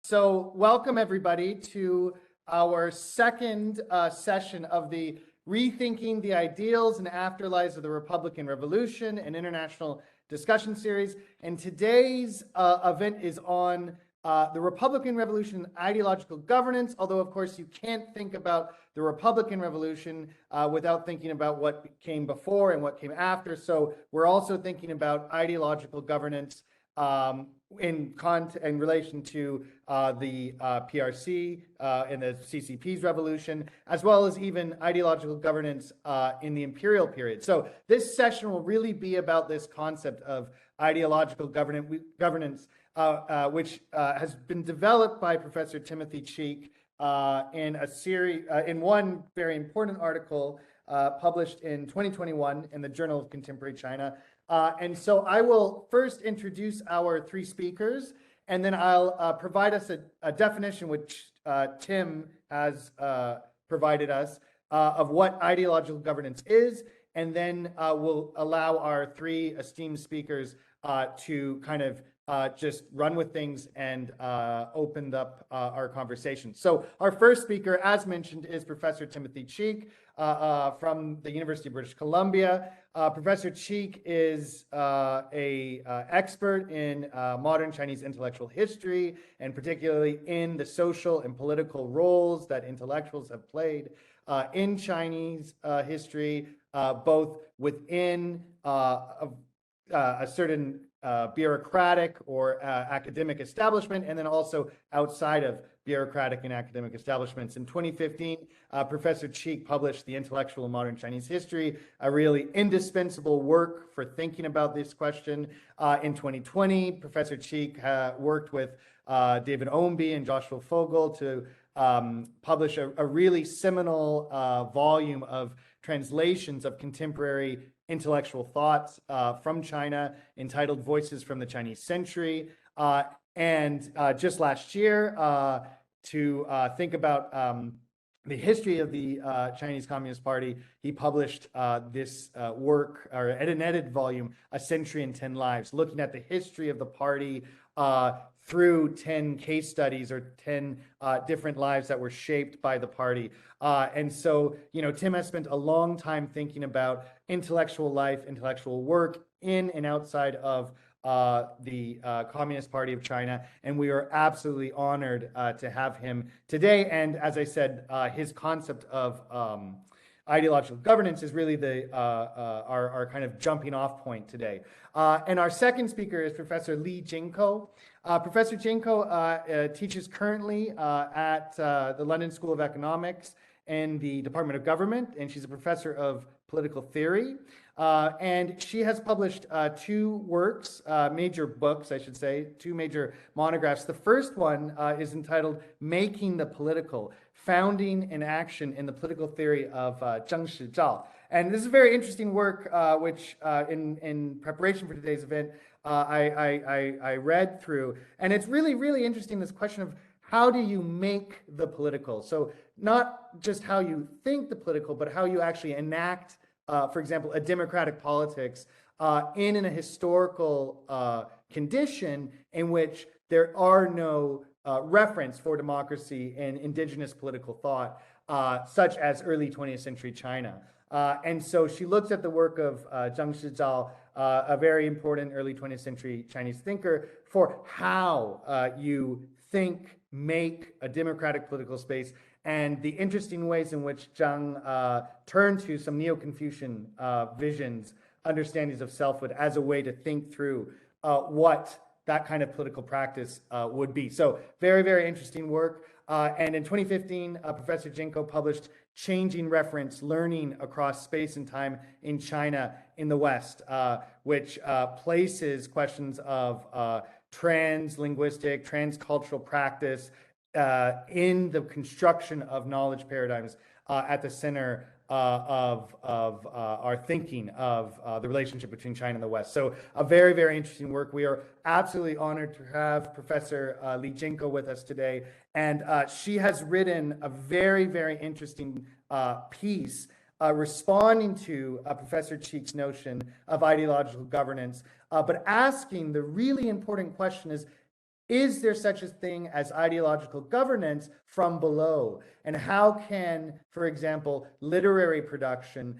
So welcome everybody to our second session of the Rethinking the Ideals and Afterlives of the Republican Revolution, an international discussion series. And today's event is on the Republican Revolution and ideological governance, although of course you can't think about the Republican Revolution without thinking about what came before and what came after. So we're also thinking about ideological governance in relation to the PRC and the CCP's revolution, as well as even ideological governance in the imperial period. So this session will really be about this concept of ideological governance, which has been developed by Professor Timothy Cheek in a series, in one very important article published in 2021 in the Journal of Contemporary China. And so I will first introduce our three speakers, and then I'll provide us a definition which Tim has provided us of what ideological governance is, and then we'll allow our three esteemed speakers to kind of just run with things and open up our conversation. So our first speaker, as mentioned, is Professor Timothy Cheek from the University of British Columbia. Professor Cheek is an expert in modern Chinese intellectual history, and particularly in the social and political roles that intellectuals have played in Chinese history, both within a certain bureaucratic or academic establishment, and then also outside of bureaucratic and academic establishments. In 2015, Professor Cheek published The Intellectual and Modern Chinese History, a really indispensable work for thinking about this question. In 2020, Professor Cheek worked with David Ownby and Joshua Fogel to publish a really seminal volume of translations of contemporary intellectual thoughts from China entitled Voices from the Chinese Century. And just last year, to think about the history of the Chinese Communist Party, he published this work, or an edited volume, A Century in 10 Lives, looking at the history of the party through 10 case studies or 10 different lives that were shaped by the party. And so, you know, Tim has spent a long time thinking about intellectual life, intellectual work in and outside of the Communist Party of China, and we are absolutely honored to have him today. And as I said, his concept of ideological governance is really our kind of jumping off point today. And our second speaker is Professor Leigh Jenco. Professor Jenco teaches currently at the London School of Economics and the Department of Government, and she's a professor of political theory. And she has published two works, major books, I should say, two major monographs. The first one is entitled Making the Political, Founding and Action in the Political Theory of Zheng Shizhao. And this is a very interesting work, which in preparation for today's event, I read through. And it's really, really interesting, this question of how do you make the political? So not just how you think the political, but how you actually enact, for example, a democratic politics in a historical condition in which there are no reference for democracy in indigenous political thought, such as early 20th century China. And so she looks at the work of Zheng Shizhao, a very important early 20th century Chinese thinker, for how you think, make a democratic political space, and the interesting ways in which Zheng turned to some Neo-Confucian visions, understandings of selfhood as a way to think through what that kind of political practice would be. So very, very interesting work. And in 2015, Professor Jenco published Changing Reference, Learning Across Space and Time in China in the West, which places questions of trans-linguistic, trans-cultural practice in the construction of knowledge paradigms at the center of our thinking of the relationship between China and the West. So a very, very interesting work. We are absolutely honored to have Professor Leigh Jenco with us today. And she has written a very, very interesting piece responding to Professor Cheek's notion of ideological governance, but asking the really important question is, is there such a thing as ideological governance from below? And how can, for example, literary production,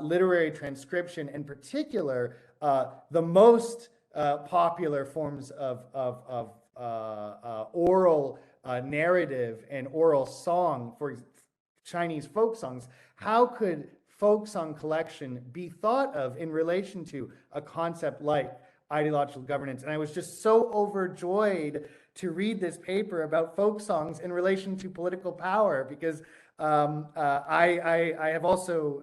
literary transcription, in particular, the most popular forms of oral narrative and oral song, for Chinese folk songs, how could folk song collection be thought of in relation to a concept like ideological governance? And I was just so overjoyed to read this paper about folk songs in relation to political power, because I have also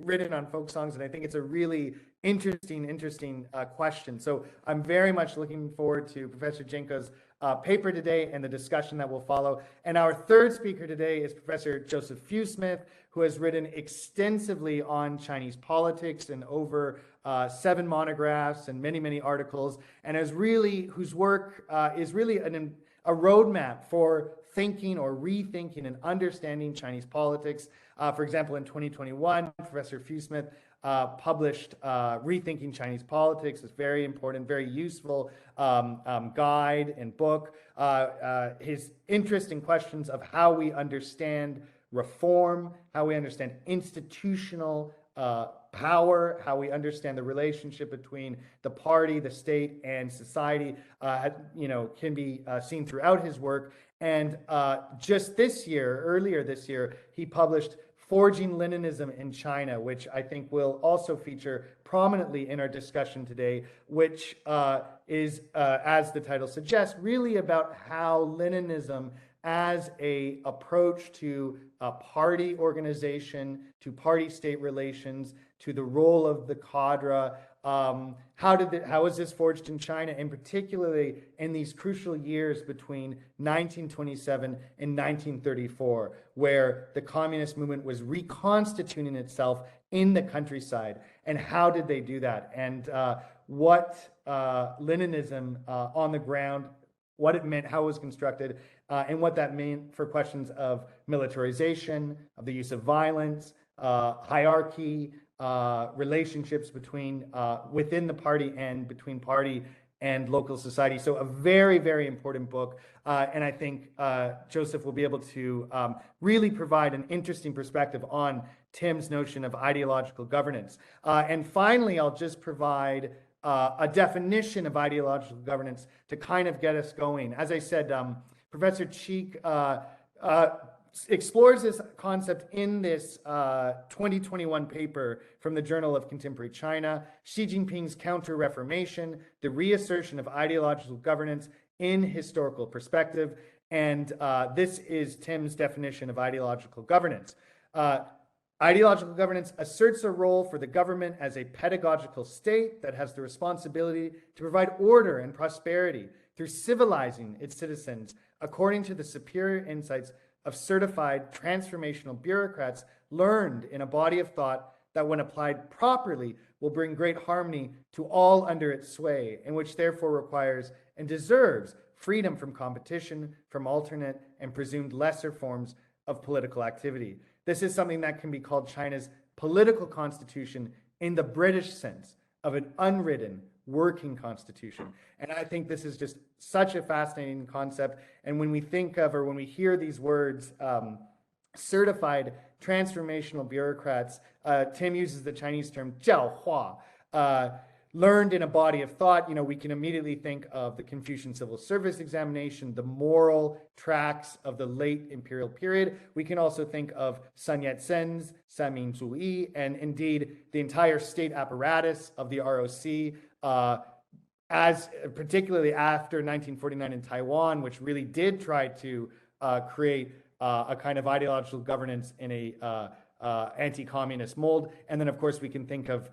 written on folk songs, and I think it's a really interesting question. So I'm very much looking forward to Professor Jenco's paper today and the discussion that will follow. And our third speaker today is Professor Joseph Fewsmith, who has written extensively on Chinese politics and over 7 monographs and many articles, and whose work is really a roadmap for thinking or rethinking and understanding Chinese politics. For example, in 2021, Professor Fewsmith published Rethinking Chinese Politics, this very important, very useful guide and book. His interest in questions of how we understand reform, how we understand institutional power, how we understand the relationship between the party, the state, and society, can be seen throughout his work. And just earlier this year, he published Forging Leninism in China, which I think will also feature prominently in our discussion today, which is, as the title suggests, really about how Leninism as an approach to party organization, to party-state relations, to the role of the cadre. How is this forged in China, and particularly in these crucial years between 1927 and 1934, where the communist movement was reconstituting itself in the countryside? And how did they do that? And what Leninism on the ground, what it meant, how it was constructed, and what that meant for questions of militarization, of the use of violence, hierarchy, relationships between within the party and between party and local society. So a very important book, and I think Joseph will be able to really provide an interesting perspective on Tim's notion of ideological governance. And finally, I'll just provide a definition of ideological governance to kind of get us going. As I said, Professor Cheek explores this concept in this 2021 paper from the Journal of Contemporary China, Xi Jinping's Counter-Reformation, the Reassertion of Ideological Governance in Historical Perspective. And this is Tim's definition of ideological governance. Ideological governance asserts a role for the government as a pedagogical state that has the responsibility to provide order and prosperity through civilizing its citizens according to the superior insights of certified transformational bureaucrats learned in a body of thought that, when applied properly, will bring great harmony to all under its sway, and which therefore requires and deserves freedom from competition, from alternate and presumed lesser forms of political activity. This is something that can be called China's political constitution in the British sense of an unwritten working constitution. And I think this is just such a fascinating concept. And when we think of, or when we hear these words, certified transformational bureaucrats, Tim uses the Chinese term 教化, learned in a body of thought. We can immediately think of the Confucian Civil Service examination, the moral tracts of the late imperial period. We can also think of Sun Yat-sen's Sanminzuyi, and indeed the entire state apparatus of the ROC, as particularly after 1949 in Taiwan, which really did try to create a kind of ideological governance in a anti-communist mold. And then, of course, we can think of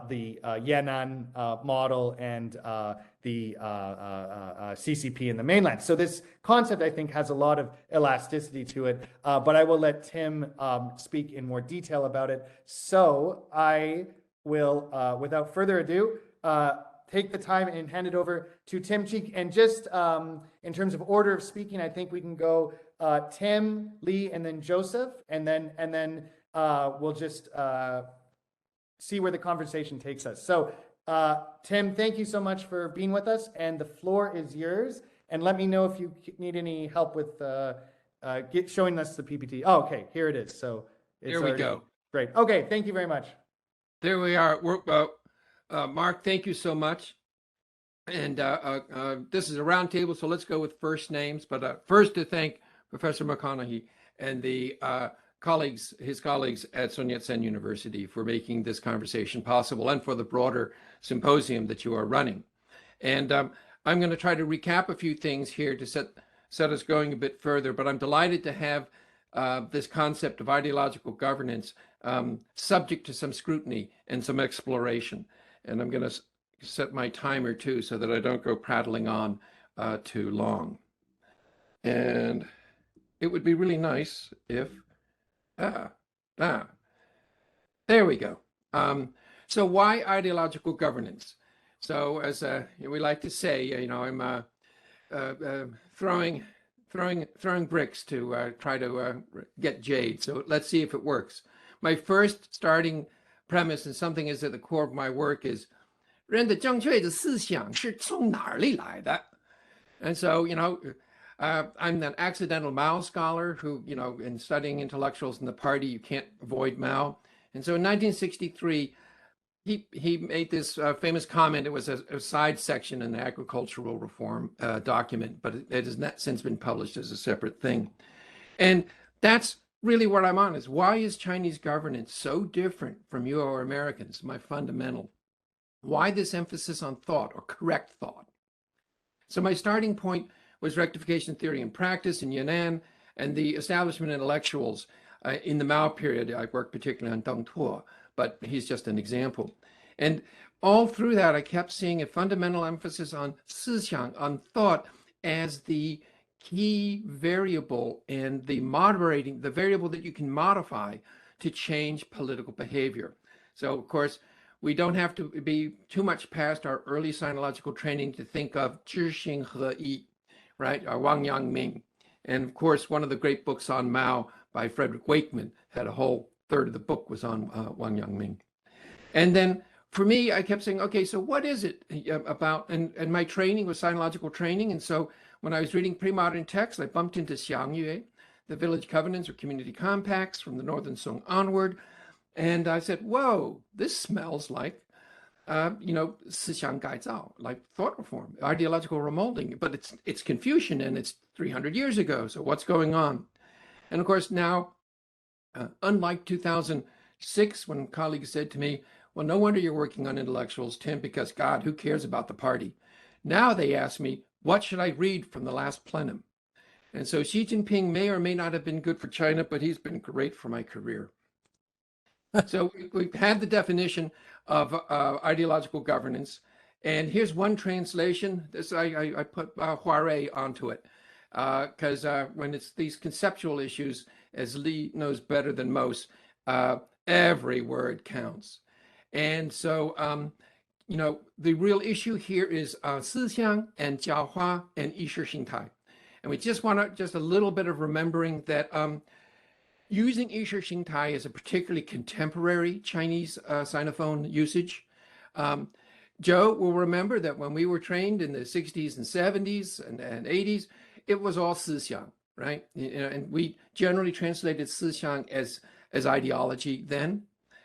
the Yan'an model and the CCP in the mainland. So this concept, I think, has a lot of elasticity to it, but I will let Tim speak in more detail about it. So I will, without further ado, take the time and hand it over to Tim Cheek. And just in terms of order of speaking, I think we can go Tim, Leigh, and then Joseph, and then we'll just see where the conversation takes us. So Tim, thank you so much for being with us, and the floor is yours. And let me know if you need any help with showing us the PPT. Oh, okay, here it is. So there we go. Great. Okay, thank you very much. There we are. Mark, thank you so much. And this is a roundtable, so let's go with first names. But first to thank Professor McConaghy and the his colleagues at Sun Yat-sen University for making this conversation possible and for the broader symposium that you are running. And I'm going to try to recap a few things here to set us going a bit further, but I'm delighted to have this concept of ideological governance subject to some scrutiny and some exploration. And I'm going to set my timer too so that I don't go prattling on too long. And it would be really nice if, there we go. So why ideological governance? So as we like to say, I'm throwing bricks to try to get jade. So let's see if it works. My first starting premise, and something is at the core of my work, is 人的正确的思想是从哪里来的? And so, I'm an accidental Mao scholar who, in studying intellectuals in the party, you can't avoid Mao. And so in 1963, he made this famous comment. It was a side section in the agricultural reform document, but it has not since been published as a separate thing. And that's really what I'm on, is why is Chinese governance so different from you or Americans? My fundamental. Why this emphasis on thought or correct thought? So my starting point was rectification theory and practice in Yunnan and the establishment intellectuals in the Mao period. I worked particularly on Deng Tuo, but he's just an example. And all through that, I kept seeing a fundamental emphasis on 思想, on thought, as the key variable and the variable that you can modify to change political behavior. So, of course, we don't have to be too much past our early sinological training to think of 知行合一, right? Wang Yangming. And of course, one of the great books on Mao by Frederick Wakeman had a whole third of the book was on Wang Yangming. And then for me, I kept saying, okay, so what is it about? And my training was sinological training. And so when I was reading pre-modern texts, I bumped into Xiangyue, the village covenants or community compacts from the Northern Song onward. And I said, whoa, this smells like, 思想改造, like thought reform, ideological remolding, but it's Confucian and it's 300 years ago. So what's going on? And of course, now, unlike 2006, when colleagues said to me, well, no wonder you're working on intellectuals, Tim, because God, who cares about the party? Now they ask me, what should I read from the last plenum? And so Xi Jinping may or may not have been good for China, but he's been great for my career. So we've had the definition of ideological governance. And here's one translation. This I put Huarei onto it because when it's these conceptual issues, as Leigh knows better than most, every word counts. And so, the real issue here is 思想 and 教化 and 意识形态. And we just want just a little bit of remembering that using 意识形态is a particularly contemporary Chinese Sinophone usage. Joe will remember that when we were trained in the 60s and 70s and 80s, it was all 思想, right? And we generally translated 思想as ideology then.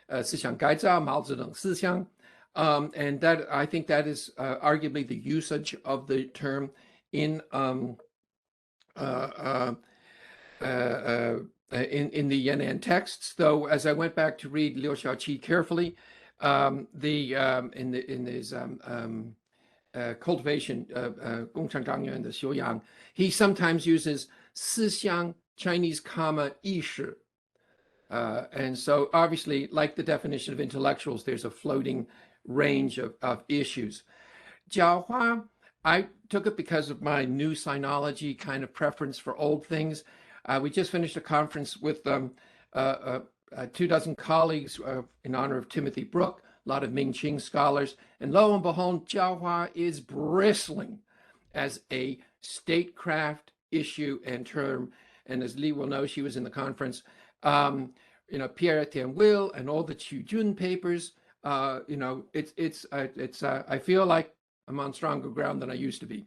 思想改造, 毛泽东思想. And that I think that is arguably the usage of the term in the Yan'an texts. Though, as I went back to read Liu Xiaoqi carefully, in his cultivation, 共产党员的修养, he sometimes uses 思想 Chinese comma 意识. And so obviously, like the definition of intellectuals, there's a floating range of issues. 教化, I took it because of my new sinology kind of preference for old things. We just finished a conference with 24 colleagues in honor of Timothy Brook, a lot of Ming-Qing scholars, and lo and behold, 教化 is bristling as a statecraft issue and term. And as Leigh will know, she was in the conference. Pierre Etienne Will and all the Chu Jun papers. I feel like I'm on stronger ground than I used to be.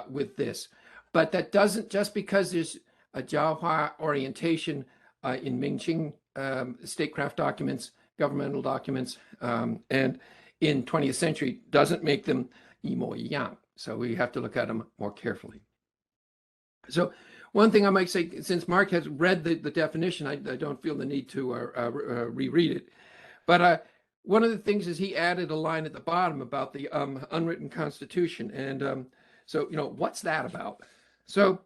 with this. But that doesn't, just because there's a Jiahua orientation in Mingqing statecraft documents, governmental documents, and in 20th century, doesn't make them 一模一样. So we have to look at them more carefully. So one thing I might say, since Mark has read the definition, I don't feel the need to reread it. But one of the things is he added a line at the bottom about the unwritten constitution. And so, what's that about? So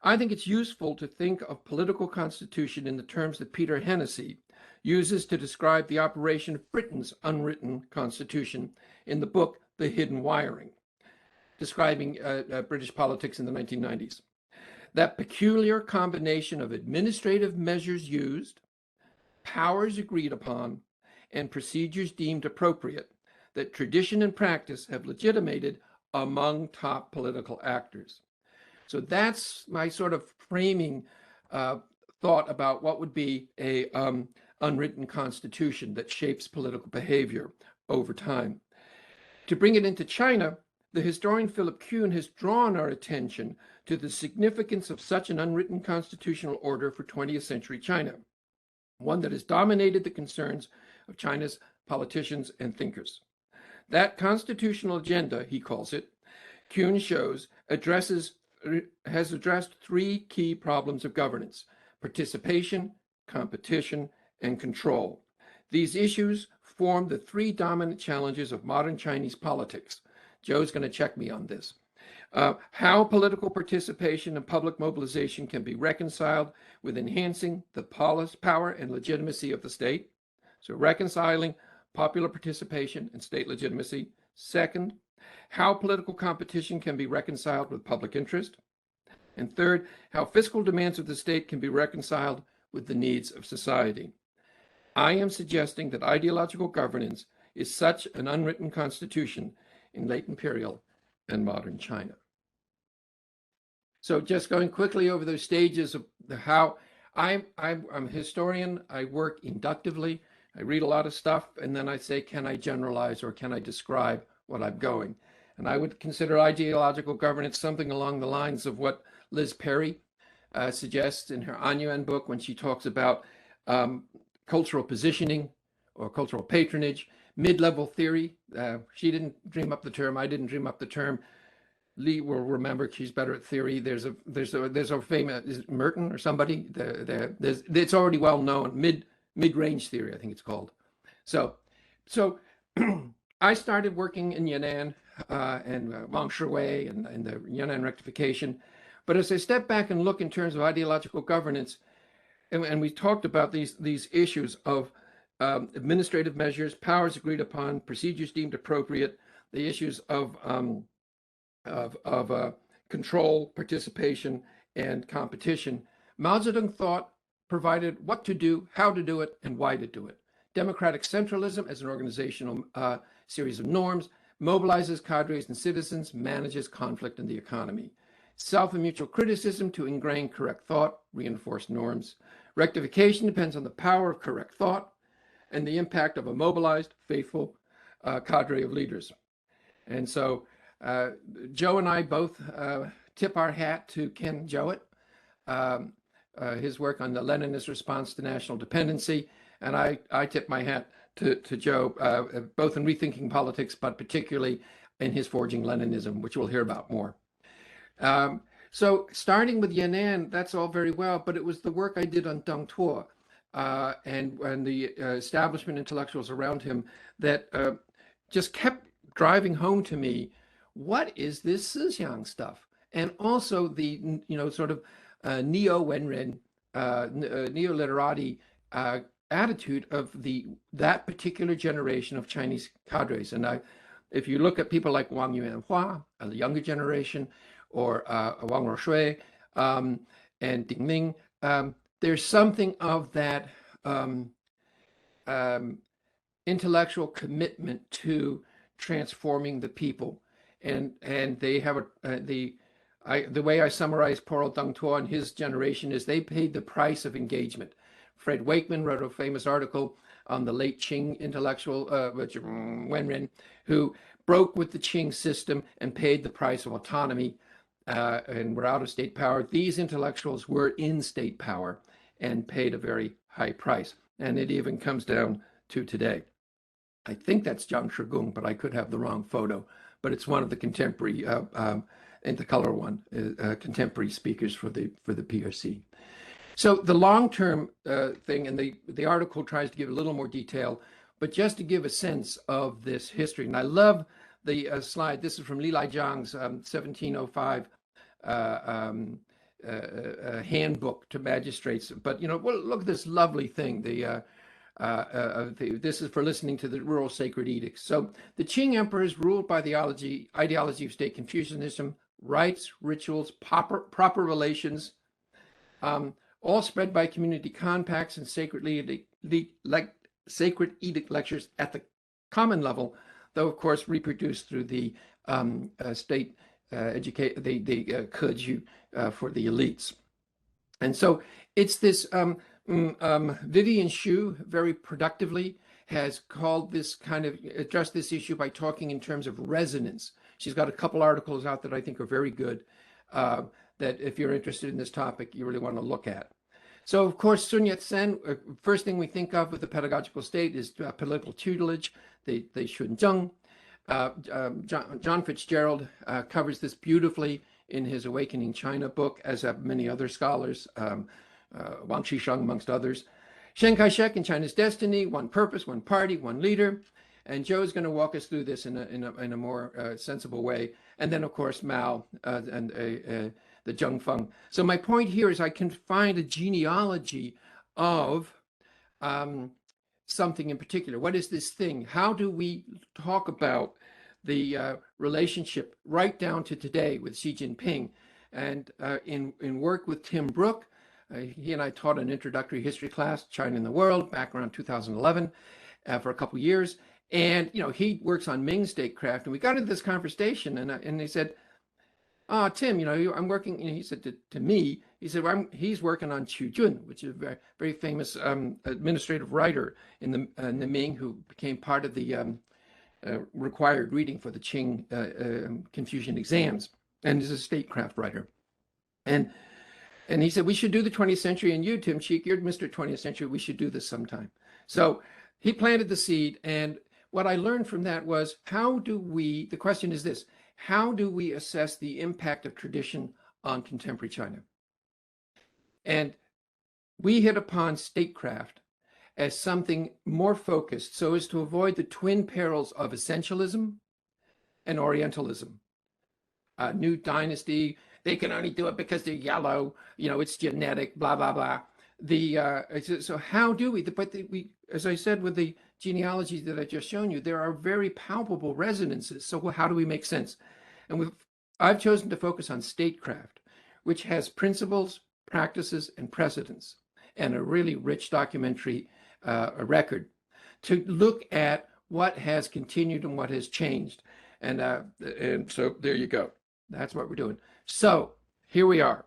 I think it's useful to think of political constitution in the terms that Peter Hennessy uses to describe the operation of Britain's unwritten constitution in the book, The Hidden Wiring, describing British politics in the 1990s. That peculiar combination of administrative measures used, powers agreed upon, and procedures deemed appropriate that tradition and practice have legitimated among top political actors. So that's my sort of framing thought about what would be a unwritten constitution that shapes political behavior over time. To bring it into China, the historian Philip Kuhn has drawn our attention to the significance of such an unwritten constitutional order for 20th century China, one that has dominated the concerns of China's politicians and thinkers. That constitutional agenda, he calls it, Kuhn shows, has addressed three key problems of governance: participation, competition, and control. These issues form the three dominant challenges of modern Chinese politics. Joe's going to check me on this. How political participation and public mobilization can be reconciled with enhancing the power and legitimacy of the state. So reconciling popular participation and state legitimacy. Second, how political competition can be reconciled with public interest. And third, how fiscal demands of the state can be reconciled with the needs of society. I am suggesting that ideological governance is such an unwritten constitution in late imperial and modern China. So just going quickly over those stages of how I'm a historian. I work inductively. I read a lot of stuff, and then I say, can I generalize or can I describe what I'm going? And I would consider ideological governance something along the lines of what Liz Perry suggests in her Anyuan book when she talks about cultural positioning or cultural patronage, mid-level theory. She didn't dream up the term. I didn't dream up the term. Lee will remember, she's better at theory. There's a famous, is it Merton or somebody? It's already well known, mid-range theory, I think it's called. So I started working in Yan'an and Wang Shiwei and the Yan'an rectification. But as I step back and look in terms of ideological governance, and we talked about these issues of administrative measures, powers agreed upon, procedures deemed appropriate, the issues of control, participation, and competition. Mao Zedong thought provided what to do, how to do it, and why to do it. Democratic centralism as an organizational series of norms, mobilizes cadres and citizens, manages conflict in the economy. Self and mutual criticism to ingrain correct thought, reinforce norms. Rectification depends on the power of correct thought and the impact of a mobilized, faithful cadre of leaders. And so Joe and I both tip our hat to Ken Jowett, his work on the Leninist response to national dependency. And I tip my hat to Joe, both in rethinking politics, but particularly in his forging Leninism, which we'll hear about more. So starting with Yan'an, that's all very well, but it was the work I did on Deng Tuo and the establishment intellectuals around him that just kept driving home to me, what is this Sixiang stuff? And also the, sort of neo-Wenren, neo-literati attitude of that particular generation of Chinese cadres. And if you look at people like Wang Yuanhua, the younger generation, or Wang Roshui and Ding Ming, there's something of that intellectual commitment to transforming the people. And they have the way I summarize Porel Deng Tuo and his generation is they paid the price of engagement. Fred Wakeman wrote a famous article on the late Qing intellectual, Wenren, who broke with the Qing system and paid the price of autonomy and were out of state power, these intellectuals were in state power and paid a very high price. And it even comes down to today. I think that's Zhang Shigong, but I could have the wrong photo. But it's one of the contemporary, in the color one, contemporary speakers for the PRC. So the long-term thing, and the article tries to give a little more detail, but just to give a sense of this history. And I love the slide. This is from Leigh Jiang's 1705 handbook to magistrates. But well, look at this lovely thing. This is for listening to the rural sacred edicts. So the Qing emperors ruled by the ideology of state Confucianism, rites, rituals, proper relations, all spread by community compacts and sacred edict lectures at the common level, though of course reproduced through the state the Keju for the elites. And so it's this Vivian Xu very productively has called this addressed this issue by talking in terms of resonance. She's got a couple articles out that I think are very good, that if you're interested in this topic, you really want to look at. So of course, Sun Yat-sen, first thing we think of with the pedagogical state is political tutelage, the Xunzheng. John Fitzgerald covers this beautifully in his Awakening China book, as have many other scholars, Wang Qisheng amongst others. Chiang Kai-shek and China's Destiny, One Purpose, One Party, One Leader. And Joe is going to walk us through this in a more sensible way. And then, of course, Mao and the Zhengfeng. So my point here is I can find a genealogy of something in particular. What is this thing? How do we talk about the relationship right down to today with Xi Jinping? And in work with Tim Brooke, he and I taught an introductory history class, China and the World, back around 2011 for a couple of years. And, he works on Ming statecraft. And we got into this conversation and he said, Tim, I'm working, he said to me, he said, well, he's working on Qu Jun, which is a very, very famous administrative writer in the Ming who became part of the required reading for the Qing Confucian exams, and is a statecraft writer. And he said, we should do the 20th century, and you, Tim Cheek, you're Mr. 20th century, we should do this sometime. So he planted the seed, and what I learned from that was, the question is this, how do we assess the impact of tradition on contemporary China? And we hit upon statecraft as something more focused so as to avoid the twin perils of essentialism and Orientalism. New dynasty, they can only do it because they're yellow, it's genetic, blah, blah, blah. So how do we, as I said, with the genealogies that I just shown you, there are very palpable resonances. So how do we make sense? And I've chosen to focus on statecraft, which has principles, practices, and precedents, and a really rich documentary record to look at what has continued and what has changed. And so there you go. That's what we're doing. So here we are.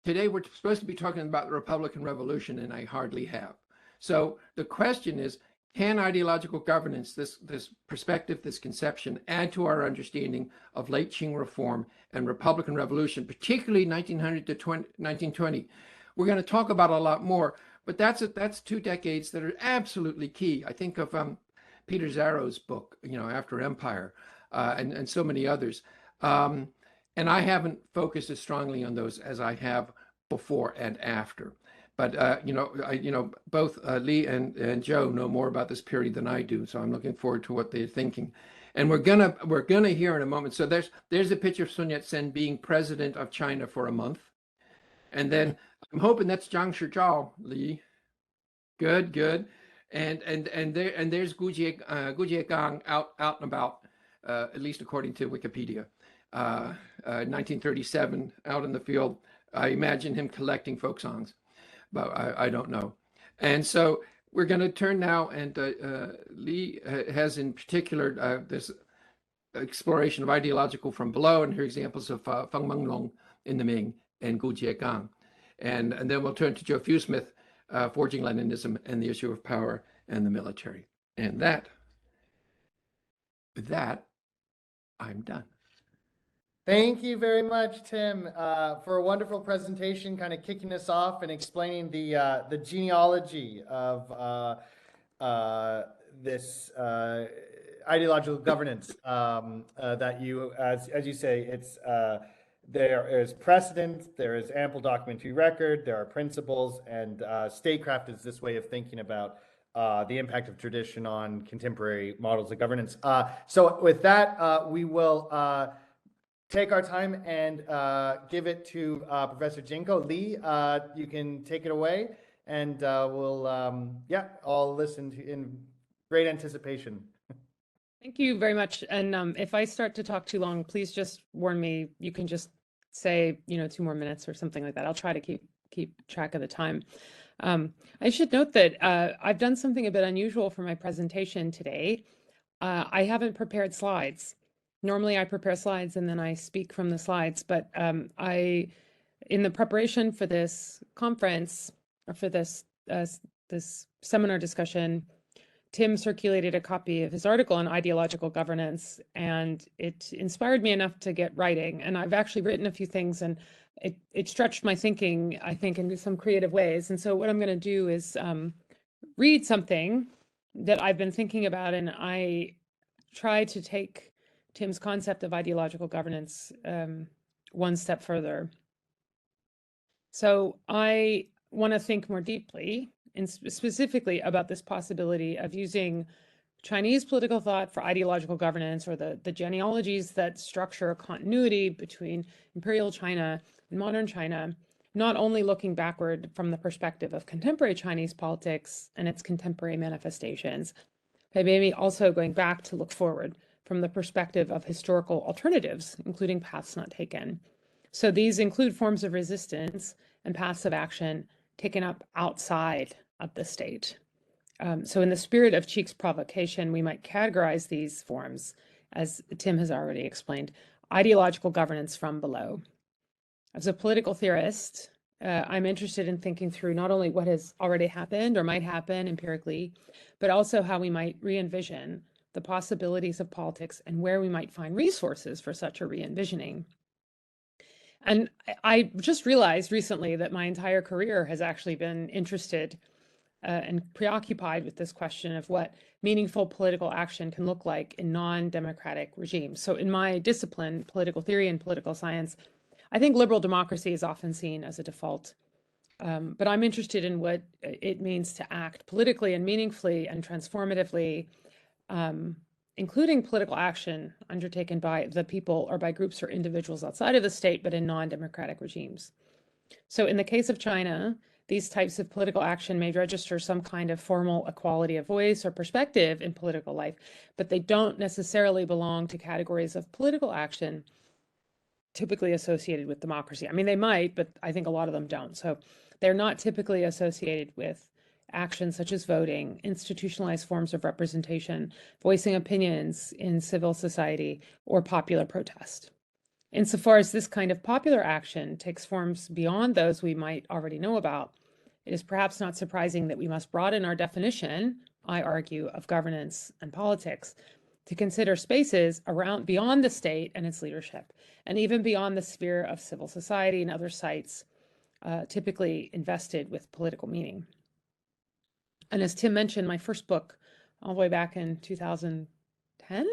Today we're supposed to be talking about the Republican Revolution, and I hardly have. So the question is, can ideological governance, this perspective, this conception, add to our understanding of late Qing reform and Republican Revolution, particularly 1900 to 1920? We're going to talk about a lot more, but that's 2 decades that are absolutely key. I think of Peter Zarrow's book, After Empire, and so many others. And I haven't focused as strongly on those as I have before and after. But both Leigh and Joe know more about this period than I do, so I'm looking forward to what they're thinking. And we're gonna hear in a moment. So there's a picture of Sun Yat-sen being president of China for a month, and then I'm hoping that's Zhang Shizhao, Leigh. Good. And there's Gu Jiegang out and about, at least according to Wikipedia. 1937, out in the field. I imagine him collecting folk songs, but I don't know. And so we're going to turn now, and Leigh has in particular this exploration of ideological from below, and her examples of Feng Menglong in the Ming and Gu Jiegang. And then we'll turn to Joe Fewsmith, Forging Leninism and the issue of power and the military. And with that, I'm done. Thank you very much, Tim, for a wonderful presentation, kind of kicking us off and explaining the genealogy of this ideological governance that you, as you say, it's there is precedent, there is ample documentary record, there are principles, and statecraft is this way of thinking about the impact of tradition on contemporary models of governance. So with that, we will take our time and give it to Professor Jenco. Leigh, you can take it away, and we'll, all listen to in great anticipation. Thank you very much. And if I start to talk too long, please just warn me. You can just say, 2 more minutes or something like that. I'll try to keep track of the time. I should note that I've done something a bit unusual for my presentation today. I haven't prepared slides. Normally I prepare slides and then I speak from the slides, but in the preparation for this conference, or for this seminar discussion, Tim circulated a copy of his article on ideological governance, and it inspired me enough to get writing. And I've actually written a few things, and it stretched my thinking, I think, in some creative ways. And so what I'm going to do is read something that I've been thinking about, and I try to take Tim's concept of ideological governance one step further. So I want to think more deeply and specifically about this possibility of using Chinese political thought for ideological governance, or the genealogies that structure a continuity between imperial China and modern China, not only looking backward from the perspective of contemporary Chinese politics and its contemporary manifestations, but maybe also going back to look forward from the perspective of historical alternatives, including paths not taken. So these include forms of resistance and paths of action taken up outside of the state. So in the spirit of Cheek's provocation, we might categorize these forms, as Tim has already explained, ideological governance from below. As a political theorist, I'm interested in thinking through not only what has already happened or might happen empirically, but also how we might re-envision the possibilities of politics and where we might find resources for such a re-envisioning. And I just realized recently that my entire career has actually been interested and preoccupied with this question of what meaningful political action can look like in non-democratic regimes. So in my discipline, political theory and political science, I think liberal democracy is often seen as a default. But I'm interested in what it means to act politically and meaningfully and transformatively, including political action undertaken by the people or by groups or individuals outside of the state, but in non-democratic regimes. So in the case of China, these types of political action may register some kind of formal equality of voice or perspective in political life, but they don't necessarily belong to categories of political action typically associated with democracy. I mean, they might, but I think a lot of them don't. So they're not typically associated with actions such as voting, institutionalized forms of representation, voicing opinions in civil society, or popular protest. Insofar as this kind of popular action takes forms beyond those we might already know about, it is perhaps not surprising that we must broaden our definition, I argue, of governance and politics to consider spaces around beyond the state and its leadership, and even beyond the sphere of civil society and other sites typically invested with political meaning. And as Tim mentioned, my first book, all the way back in 2010,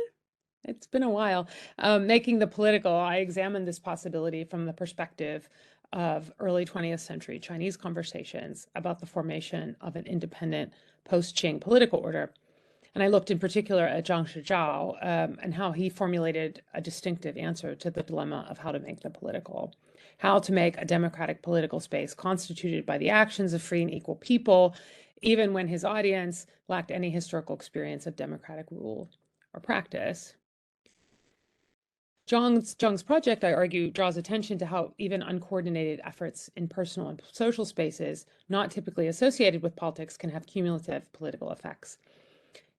it's been a while, Making the Political, I examined this possibility from the perspective of early 20th century Chinese conversations about the formation of an independent post-Qing political order. And I looked in particular at Zhang Shizhao and how he formulated a distinctive answer to the dilemma of how to make the political, how to make a democratic political space constituted by the actions of free and equal people, even when his audience lacked any historical experience of democratic rule or practice. Zhang's project, I argue, draws attention to how even uncoordinated efforts in personal and social spaces not typically associated with politics can have cumulative political effects.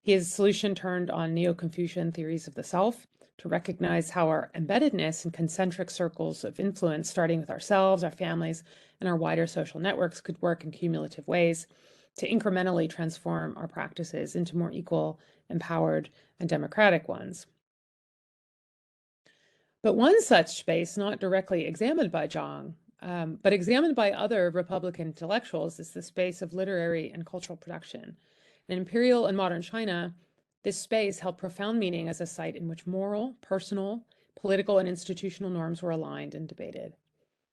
His solution turned on Neo-Confucian theories of the self to recognize how our embeddedness in concentric circles of influence, starting with ourselves, our families, and our wider social networks, could work in cumulative ways to incrementally transform our practices into more equal, empowered, and democratic ones. But one such space, not directly examined by Zhang, but examined by other Republican intellectuals, is the space of literary and cultural production. In imperial and modern China, this space held profound meaning as a site in which moral, personal, political, and institutional norms were aligned and debated.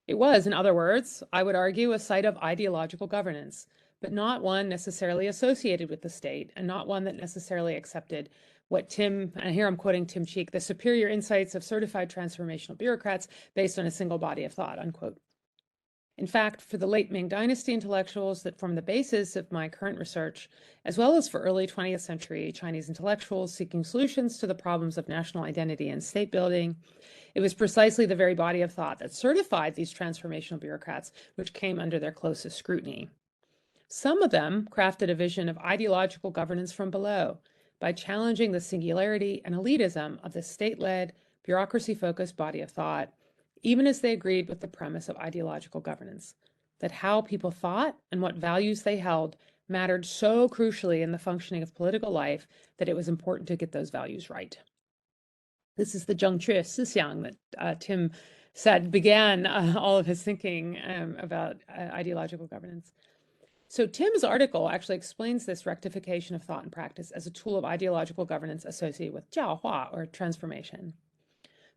It was, in other words, I would argue, a site of ideological governance, but not one necessarily associated with the state, and not one that necessarily accepted what Tim, and here I'm quoting Tim Cheek, the superior insights of certified transformational bureaucrats based on a single body of thought, unquote. In fact, for the late Ming Dynasty intellectuals that form the basis of my current research, as well as for early 20th century Chinese intellectuals seeking solutions to the problems of national identity and state building, it was precisely the very body of thought that certified these transformational bureaucrats which came under their closest scrutiny. Some of them crafted a vision of ideological governance from below by challenging the singularity and elitism of the state-led, bureaucracy-focused body of thought, even as they agreed with the premise of ideological governance, that how people thought and what values they held mattered so crucially in the functioning of political life that it was important to get those values right. This is the Zhengque Sixiang that Tim said began all of his thinking about ideological governance. So Tim's article actually explains this rectification of thought and practice as a tool of ideological governance associated with 教化, or transformation.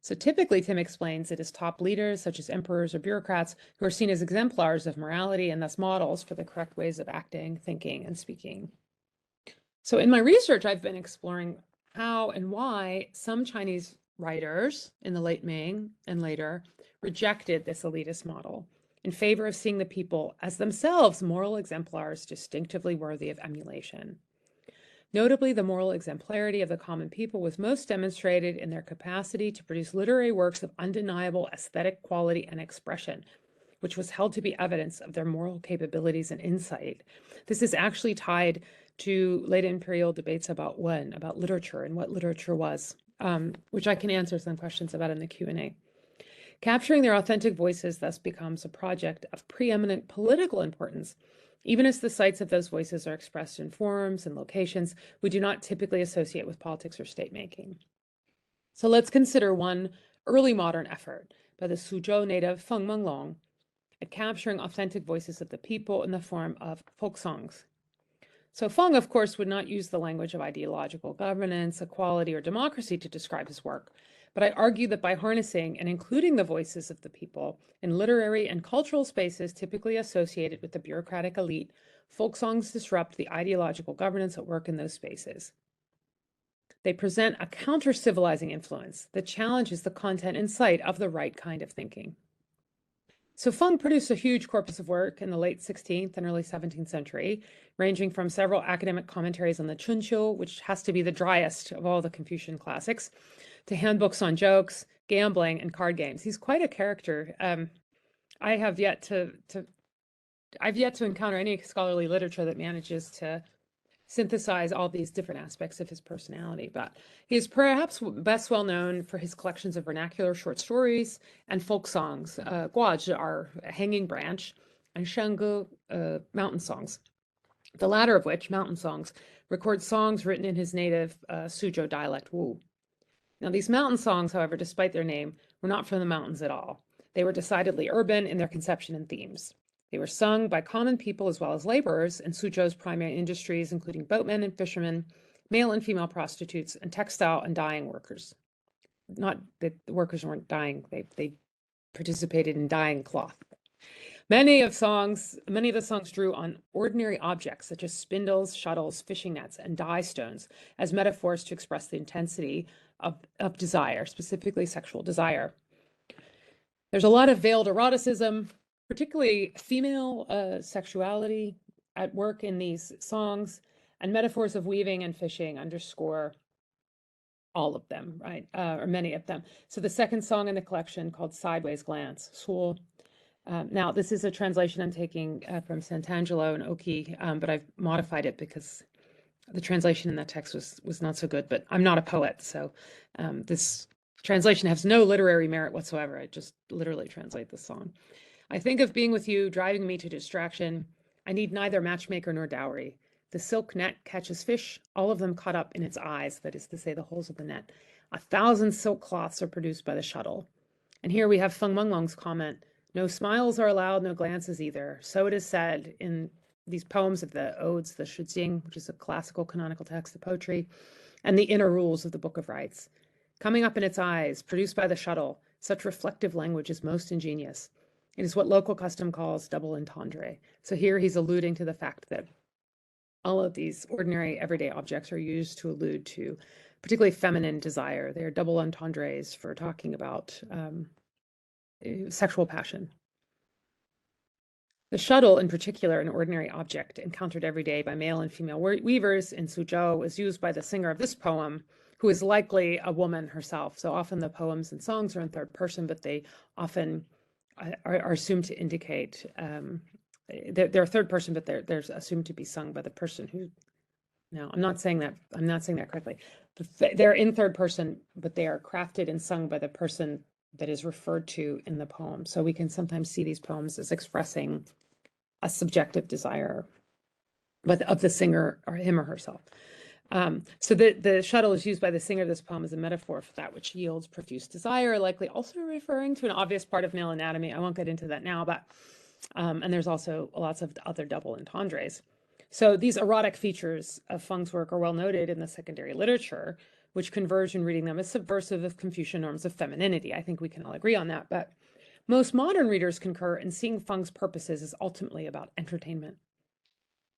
So typically, Tim explains it as top leaders, such as emperors or bureaucrats, who are seen as exemplars of morality and thus models for the correct ways of acting, thinking, and speaking. So in my research, I've been exploring how and why some Chinese writers in the late Ming and later rejected this elitist model in favor of seeing the people as themselves moral exemplars distinctively worthy of emulation. Notably, the moral exemplarity of the common people was most demonstrated in their capacity to produce literary works of undeniable aesthetic quality and expression, which was held to be evidence of their moral capabilities and insight. This is actually tied to late imperial debates about Wen, about literature and what literature was, which I can answer some questions about in the Q&A. Capturing their authentic voices thus becomes a project of preeminent political importance, even as the sites of those voices are expressed in forms and locations we do not typically associate with politics or state making. So let's consider one early modern effort by the Suzhou native Feng Menglong at capturing authentic voices of the people in the form of folk songs. So Feng, of course, would not use the language of ideological governance, equality, or democracy to describe his work, but I argue that by harnessing and including the voices of the people in literary and cultural spaces typically associated with the bureaucratic elite, folk songs disrupt the ideological governance at work in those spaces. They present a counter-civilizing influence that challenges the content and site of the right kind of thinking. So Feng produced a huge corpus of work in the late 16th and early 17th century, ranging from several academic commentaries on the Chunqiu, which has to be the driest of all the Confucian classics, to handbooks on jokes, gambling, and card games. He's quite a character. I've yet to encounter any scholarly literature that manages to synthesize all these different aspects of his personality, but he is perhaps best well known for his collections of vernacular short stories and folk songs, guazhi, our hanging branch, and shangge, mountain songs. The latter of which, mountain songs, record songs written in his native Suzhou dialect Wu. Now, these mountain songs, however, despite their name, were not from the mountains at all. They were decidedly urban in their conception and themes. They were sung by common people as well as laborers in Suzhou's primary industries, including boatmen and fishermen, male and female prostitutes, and textile and dyeing workers. Not that the workers weren't dyeing, they participated in dyeing cloth. Many of the songs drew on ordinary objects such as spindles, shuttles, fishing nets, and dye stones as metaphors to express the intensity of desire, specifically sexual desire. There's a lot of veiled eroticism, particularly female sexuality at work in these songs, and metaphors of weaving and fishing underscore all of them, right? Or many of them. So the second song in the collection, called Sideways Glance, Sul. Now, this is a translation I'm taking from Sant'Angelo and Oki, but I've modified it because the translation in that text was not so good, but I'm not a poet, so this translation has no literary merit whatsoever. I just literally translate the song. I think of being with you, driving me to distraction. I need neither matchmaker nor dowry. The silk net catches fish, all of them caught up in its eyes, that is to say, the holes of the net. 1,000 silk cloths are produced by the shuttle. And here we have Feng Menglong's comment, no smiles are allowed, no glances either. So it is said in these poems of the Odes, the Shijing, which is a classical canonical text of poetry, and the Inner Rules of the Book of Rites. Coming up in its eyes, produced by the shuttle, such reflective language is most ingenious. It is what local custom calls double entendre. So here he's alluding to the fact that all of these ordinary everyday objects are used to allude to particularly feminine desire. They are double entendres for talking about sexual passion. The shuttle, in particular, an ordinary object encountered every day by male and female weavers in Suzhou, is used by the singer of this poem, who is likely a woman herself. So often the poems and songs are in third person, but they often are assumed to indicate they're third person, but they're assumed to be sung by the person who. Now, I'm not saying that correctly. They're in third person, but they are crafted and sung by the person that is referred to in the poem. So we can sometimes see these poems as expressing a subjective desire, but of the singer or him or herself. So the shuttle is used by the singer of this poem as a metaphor for that which yields profuse desire, likely also referring to an obvious part of male anatomy. I won't get into that now, but and there's also lots of other double entendres. So these erotic features of Feng's work are well noted in the secondary literature, which converge in reading them as subversive of Confucian norms of femininity. I think we can all agree on that, but most modern readers concur in seeing Feng's purposes as ultimately about entertainment.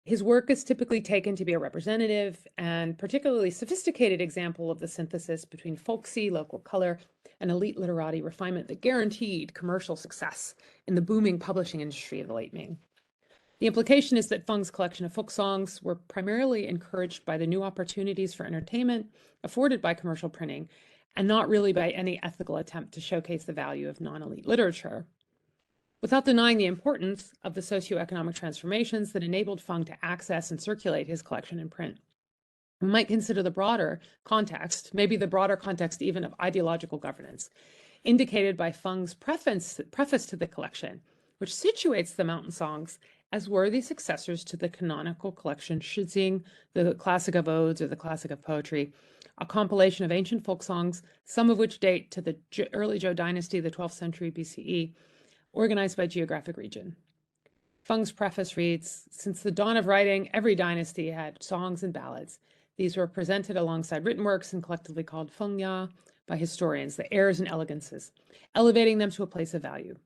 His work is typically taken to be a representative and particularly sophisticated example of the synthesis between folksy local color and elite literati refinement that guaranteed commercial success in the booming publishing industry of the late Ming. The implication is that Feng's collection of folk songs were primarily encouraged by the new opportunities for entertainment afforded by commercial printing, and not really by any ethical attempt to showcase the value of non-elite literature. Without denying the importance of the socioeconomic transformations that enabled Feng to access and circulate his collection in print, we might consider the broader context, maybe the broader context even of ideological governance, indicated by Feng's preface to the collection, which situates the mountain songs as worthy successors to the canonical collection Shijing, the classic of odes or the classic of poetry, a compilation of ancient folk songs, some of which date to the early Zhou dynasty, the 12th century BCE, organized by geographic region. Feng's preface reads, since the dawn of writing, every dynasty had songs and ballads. These were presented alongside written works and collectively called fengya by historians, the airs and elegances, elevating them to a place of value.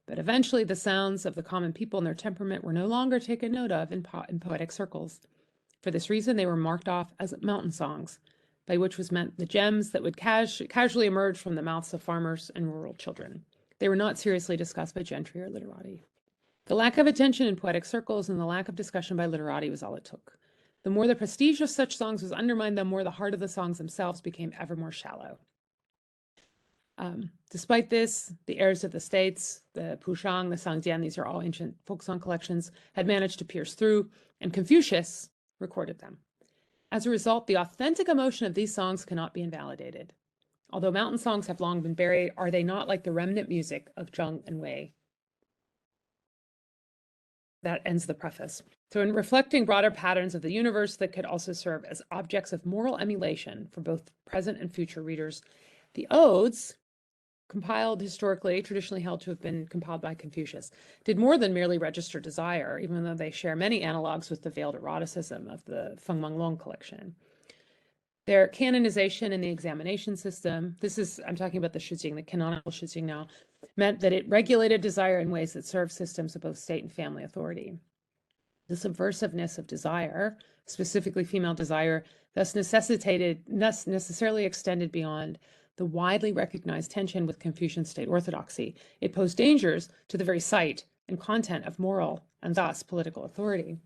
But eventually the sounds of the common people and their temperament were no longer taken note of in poetic circles. For this reason, they were marked off as mountain songs, by which was meant the gems that would casually emerge from the mouths of farmers and rural children. They were not seriously discussed by gentry or literati. The lack of attention in poetic circles and the lack of discussion by literati was all it took. The more the prestige of such songs was undermined, the more the heart of the songs themselves became ever more shallow. Despite this, the heirs of the states, the Pushang, the Sangjian, these are all ancient folk song collections, had managed to pierce through, and Confucius recorded them. As a result, the authentic emotion of these songs cannot be invalidated. Although mountain songs have long been buried, are they not like the remnant music of Zheng and Wei? That ends the preface. So in reflecting broader patterns of the universe that could also serve as objects of moral emulation for both present and future readers, the odes, compiled historically, traditionally held to have been compiled by Confucius, did more than merely register desire, even though they share many analogs with the veiled eroticism of the Feng Menglong collection. Their canonization in the examination system, I'm talking about the Shijing, the canonical Shijing now, meant that it regulated desire in ways that served systems of both state and family authority. The subversiveness of desire, specifically female desire, thus necessarily extended beyond the widely recognized tension with Confucian state orthodoxy. It posed dangers to the very site and content of moral and thus political authority.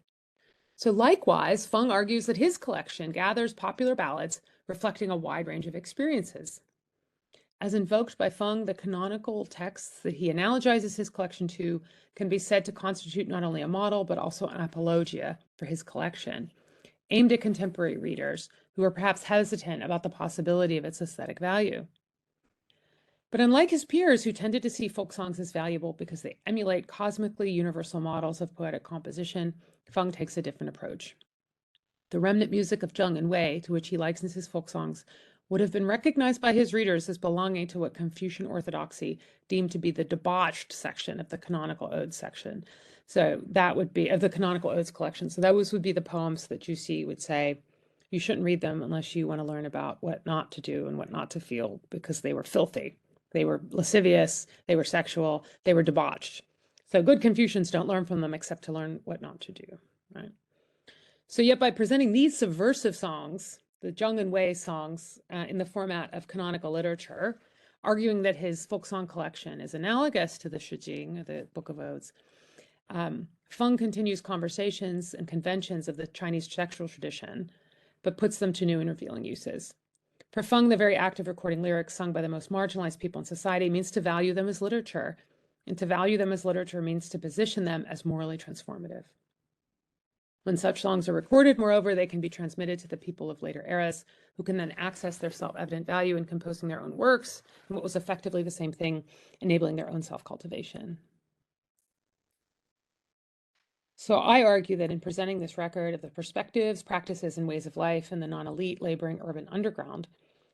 So likewise, Feng argues that his collection gathers popular ballads reflecting a wide range of experiences. As invoked by Feng, the canonical texts that he analogizes his collection to can be said to constitute not only a model, but also an apologia for his collection, aimed at contemporary readers who are perhaps hesitant about the possibility of its aesthetic value. But unlike his peers who tended to see folk songs as valuable because they emulate cosmically universal models of poetic composition, Feng takes a different approach. The remnant music of Zheng and Wei, to which he likens his folk songs, would have been recognized by his readers as belonging to what Confucian orthodoxy deemed to be the debauched section of the canonical odes section. So that would be of the canonical odes collection. So those would be the poems that Jusi would say, you shouldn't read them unless you want to learn about what not to do and what not to feel, because they were filthy. They were lascivious, they were sexual, they were debauched. So good Confucians don't learn from them except to learn what not to do, right? So yet by presenting these subversive songs, the Zheng and Wei songs, in the format of canonical literature, arguing that his folk song collection is analogous to the Shijing, the Book of Odes, Feng continues conversations and conventions of the Chinese textual tradition, but puts them to new and revealing uses. For Feng, the very act of recording lyrics sung by the most marginalized people in society means to value them as literature, and to value them as literature means to position them as morally transformative. When such songs are recorded, moreover, they can be transmitted to the people of later eras, who can then access their self-evident value in composing their own works, and what was effectively the same thing, enabling their own self-cultivation. So I argue that in presenting this record of the perspectives, practices, and ways of life in the non-elite laboring urban underground,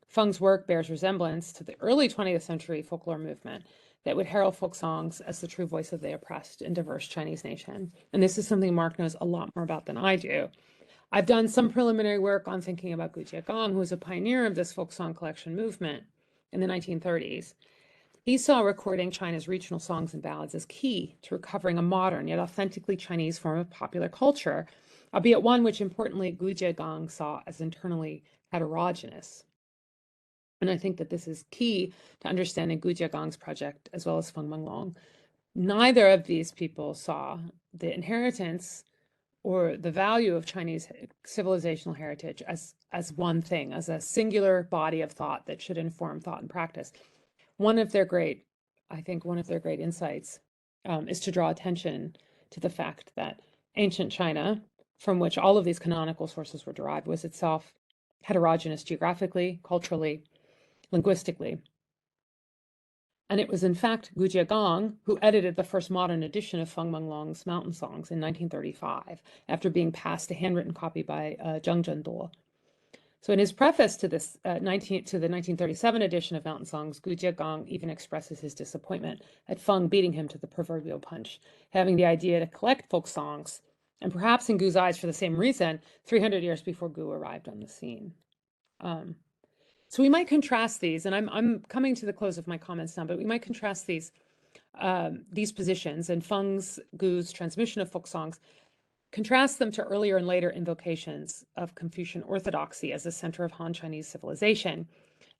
Feng's work bears resemblance to the early 20th century folklore movement that would herald folk songs as the true voice of the oppressed and diverse Chinese nation. And this is something Mark knows a lot more about than I do. I've done some preliminary work on thinking about Gu Jiegong, who was a pioneer of this folk song collection movement in the 1930s. He saw recording China's regional songs and ballads as key to recovering a modern yet authentically Chinese form of popular culture, albeit one which importantly Gu Jiegong saw as internally heterogeneous. And I think that this is key to understanding Gu Jiegong's project as well as Feng Menglong. Neither of these people saw the inheritance or the value of Chinese civilizational heritage as one thing, as a singular body of thought that should inform thought and practice. One of their great insights is to draw attention to the fact that ancient China, from which all of these canonical sources were derived, was itself heterogeneous geographically, culturally, linguistically. And it was in fact Gu Jiegong who edited the first modern edition of Feng Menglong's mountain songs in 1935, after being passed a handwritten copy by Zheng Zhenduo. So in his preface to this the 1937 edition of Mountain Songs, Gu Jiegong even expresses his disappointment at Feng beating him to the proverbial punch, having the idea to collect folk songs, and perhaps in Gu's eyes for the same reason, 300 years before Gu arrived on the scene. So we might contrast these, and I'm coming to the close of my comments now, but we might contrast these positions and Feng's, Gu's transmission of folk songs, contrast them to earlier and later invocations of Confucian orthodoxy as the center of Han Chinese civilization.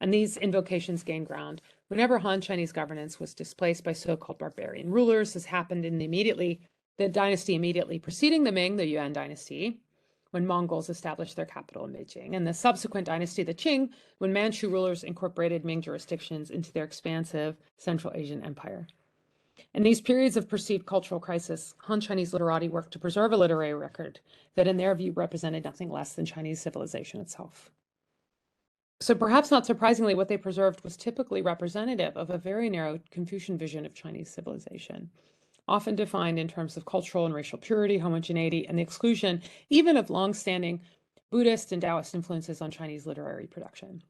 And these invocations gained ground whenever Han Chinese governance was displaced by so-called barbarian rulers, as happened in the dynasty immediately preceding the Ming, the Yuan dynasty, when Mongols established their capital in Beijing, and the subsequent dynasty, the Qing, when Manchu rulers incorporated Ming jurisdictions into their expansive Central Asian empire. In these periods of perceived cultural crisis, Han Chinese literati worked to preserve a literary record that in their view represented nothing less than Chinese civilization itself. So perhaps not surprisingly, what they preserved was typically representative of a very narrow Confucian vision of Chinese civilization, often defined in terms of cultural and racial purity, homogeneity, and the exclusion even of long-standing Buddhist and Taoist influences on Chinese literary production.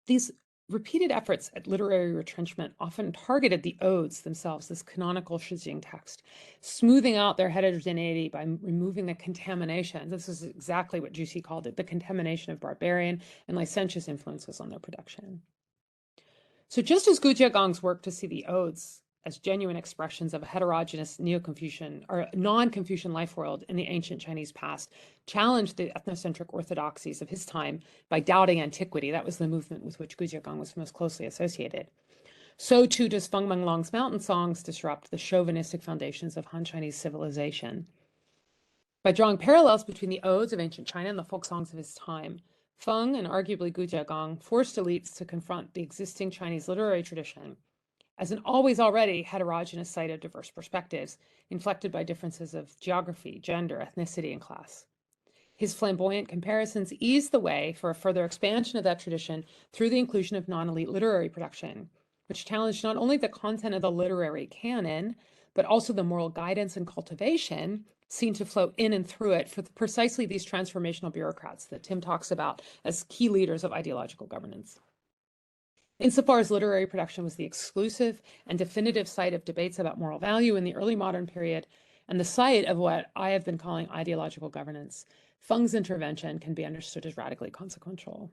These repeated efforts at literary retrenchment often targeted the odes themselves, this canonical Shijing text, smoothing out their heterogeneity by removing the contamination. This is exactly what Jusi called it, the contamination of barbarian and licentious influences on their production. So just as Gu Jiegong's work to see the odes as genuine expressions of a heterogeneous neo-Confucian or non-Confucian life world in the ancient Chinese past challenged the ethnocentric orthodoxies of his time by doubting antiquity. That was the movement with which Gu Jiegong was most closely associated. So too does Feng Menglong's mountain songs disrupt the chauvinistic foundations of Han Chinese civilization. By drawing parallels between the odes of ancient China and the folk songs of his time, Feng and arguably Gu Jiegong forced elites to confront the existing Chinese literary tradition as an already heterogeneous site of diverse perspectives, inflected by differences of geography, gender, ethnicity, and class. His flamboyant comparisons eased the way for a further expansion of that tradition through the inclusion of non-elite literary production, which challenged not only the content of the literary canon, but also the moral guidance and cultivation seen to flow in and through it for precisely these transformational bureaucrats that Tim talks about as key leaders of ideological governance. Insofar as literary production was the exclusive and definitive site of debates about moral value in the early modern period, and the site of what I have been calling ideological governance, Feng's intervention can be understood as radically consequential.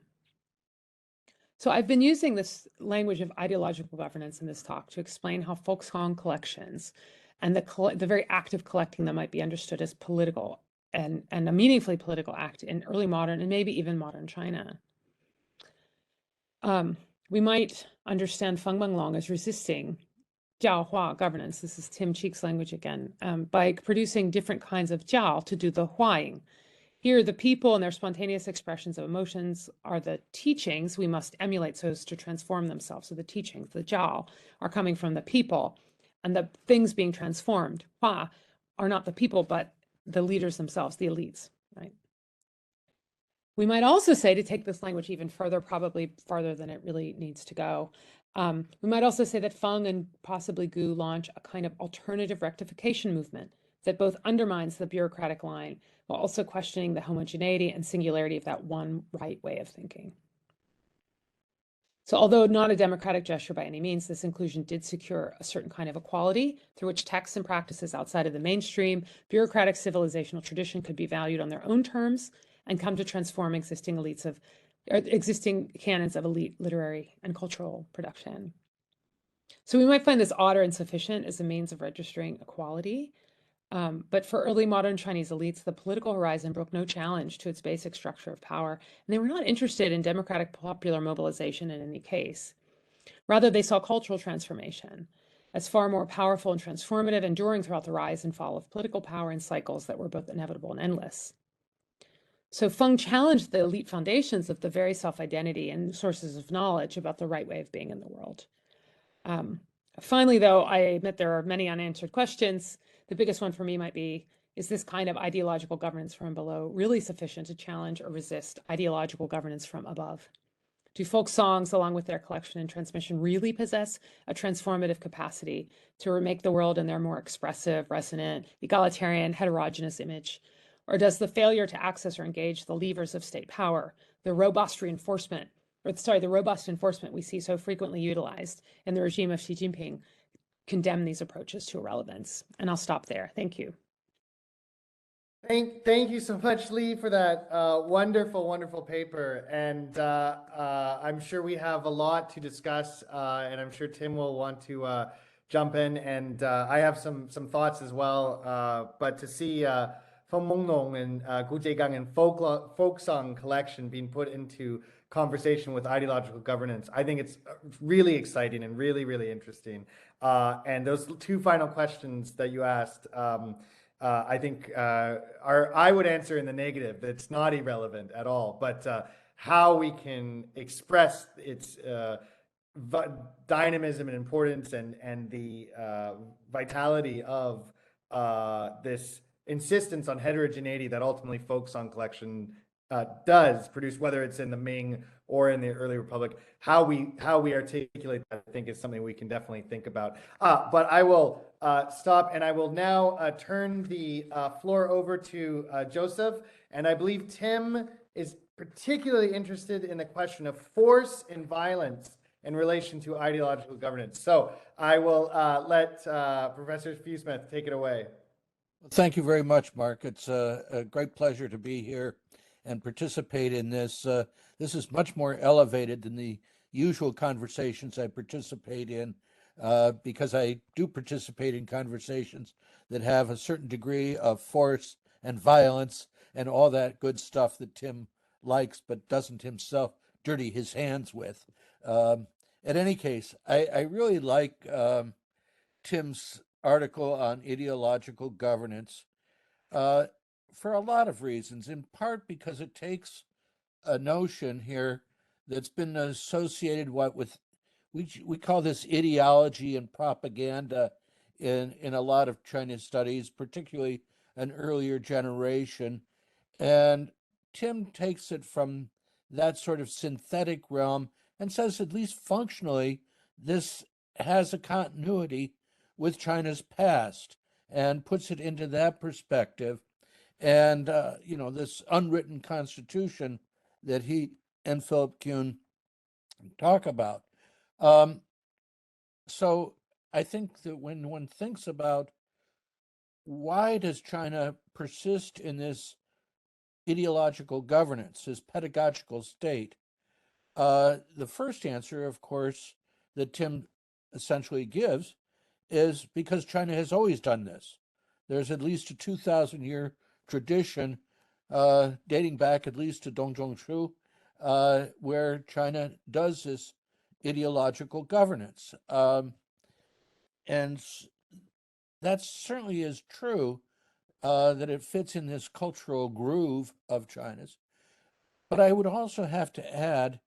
So I've been using this language of ideological governance in this talk to explain how folk song collections and the very act of collecting them might be understood as political and a meaningfully political act in early modern and maybe even modern China. We might understand Feng Menglong as resisting Jiao governance, this is Tim Cheek's language again, by producing different kinds of Jiao to do the Huaing. Here, the people and their spontaneous expressions of emotions are the teachings we must emulate so as to transform themselves. So the teachings, the Jiao, are coming from the people, and the things being transformed, Hua, are not the people, but the leaders themselves, the elites, right? We might also say, to take this language even further, probably farther than it really needs to go, we might also say that Feng and possibly Gu launch a kind of alternative rectification movement that both undermines the bureaucratic line while also questioning the homogeneity and singularity of that one right way of thinking. So although not a democratic gesture by any means, this inclusion did secure a certain kind of equality through which texts and practices outside of the mainstream bureaucratic civilizational tradition could be valued on their own terms and come to transform existing canons of elite literary and cultural production. So we might find this odd or insufficient as a means of registering equality. But for early modern Chinese elites, the political horizon broke no challenge to its basic structure of power, and they were not interested in democratic popular mobilization in any case. Rather, they saw cultural transformation as far more powerful and transformative, enduring throughout the rise and fall of political power in cycles that were both inevitable and endless. So Feng challenged the elite foundations of the very self-identity and sources of knowledge about the right way of being in the world. Finally, though, I admit there are many unanswered questions. The biggest one for me might be, is this kind of ideological governance from below really sufficient to challenge or resist ideological governance from above? Do folk songs, along with their collection and transmission, really possess a transformative capacity to remake the world in their more expressive, resonant, egalitarian, heterogeneous image? Or does the failure to access or engage the levers of state power, the robust enforcement we see so frequently utilized in the regime of Xi Jinping, condemn these approaches to irrelevance? And I'll stop there. Thank you. Thank you so much, Leigh, for that wonderful paper. And I'm sure we have a lot to discuss, and I'm sure Tim will want to jump in. And I have some thoughts as well. But to see Feng Menglong and Gu Zhegang and folk song collection being put into conversation with ideological governance, I think it's really exciting and really interesting. And those two final questions that you asked, I think I would answer in the negative, that it's not irrelevant at all, but how we can express its dynamism and importance and the vitality of this insistence on heterogeneity that ultimately folk song collection does produce, whether it's in the Ming or in the early Republic. How we articulate that, I think, is something we can definitely think about. But I will stop, and I will now turn the floor over to Joseph. And I believe Tim is particularly interested in the question of force and violence in relation to ideological governance. So I will let Professor Fewsmith take it away. Thank you very much, Mark. It's a great pleasure to be here and participate in this. This is much more elevated than the usual conversations I participate in, because I do participate in conversations that have a certain degree of force and violence and all that good stuff that Tim likes but doesn't himself dirty his hands with. In any case, I really like Tim's article on ideological governance for a lot of reasons, in part because it takes a notion here that's been associated with we call this ideology and propaganda in a lot of Chinese studies, particularly an earlier generation. And Tim takes it from that sort of synthetic realm and says, at least functionally, this has a continuity with China's past and puts it into that perspective. And, this unwritten constitution that he and Philip Kuhn talk about. So I think that when one thinks about why does China persist in this ideological governance, this pedagogical state, the first answer, of course, that Tim essentially gives is because China has always done this. There's at least a 2,000-year tradition dating back at least to Dong Zhongshu, where China does this ideological governance. And that certainly is true, that it fits in this cultural groove of China's. But I would also have to add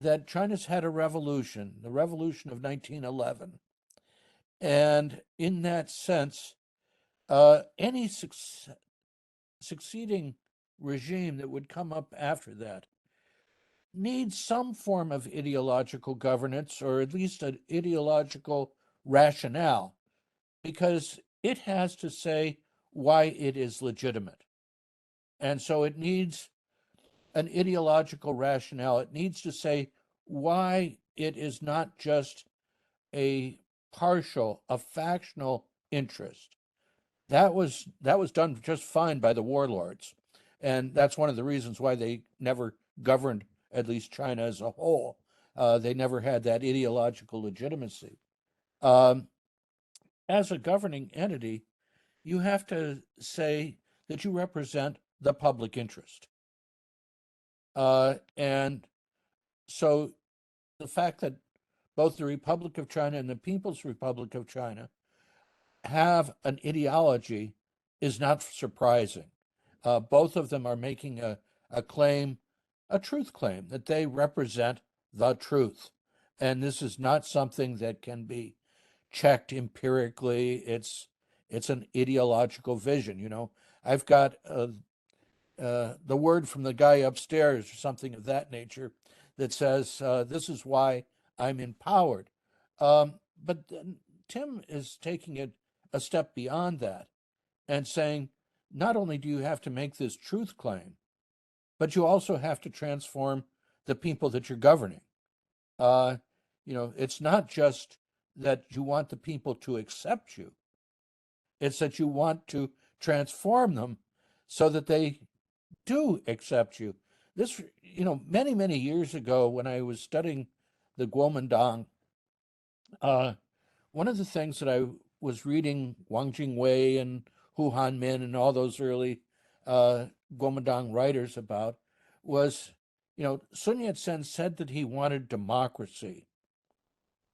that China's had a revolution, the revolution of 1911. And in that sense, any succeeding regime that would come up after that needs some form of ideological governance, or at least an ideological rationale, because it has to say why it is legitimate. And so it needs an ideological rationale. It needs to say why it is not just a partial, a factional interest. That was done just fine by the warlords. And that's one of the reasons why they never governed, at least China as a whole. They never had that ideological legitimacy. As a governing entity, you have to say that you represent the public interest. And so the fact that both the Republic of China and the People's Republic of China have an ideology is not surprising. Both of them are making a claim, a truth claim, that they represent the truth. And this is not something that can be checked empirically. It's an ideological vision. I've got the word from the guy upstairs or something of that nature that says, this is why I'm empowered. But Tim is taking it a step beyond that and saying, not only do you have to make this truth claim, but you also have to transform the people that you're governing. It's not just that you want the people to accept you. It's that you want to transform them so that they do accept you. This, many, many years ago when I was studying the Kuomintang, one of the things that I was reading Wang Jingwei and Hu Hanmin and all those early Kuomintang writers about was, Sun Yat-sen said that he wanted democracy,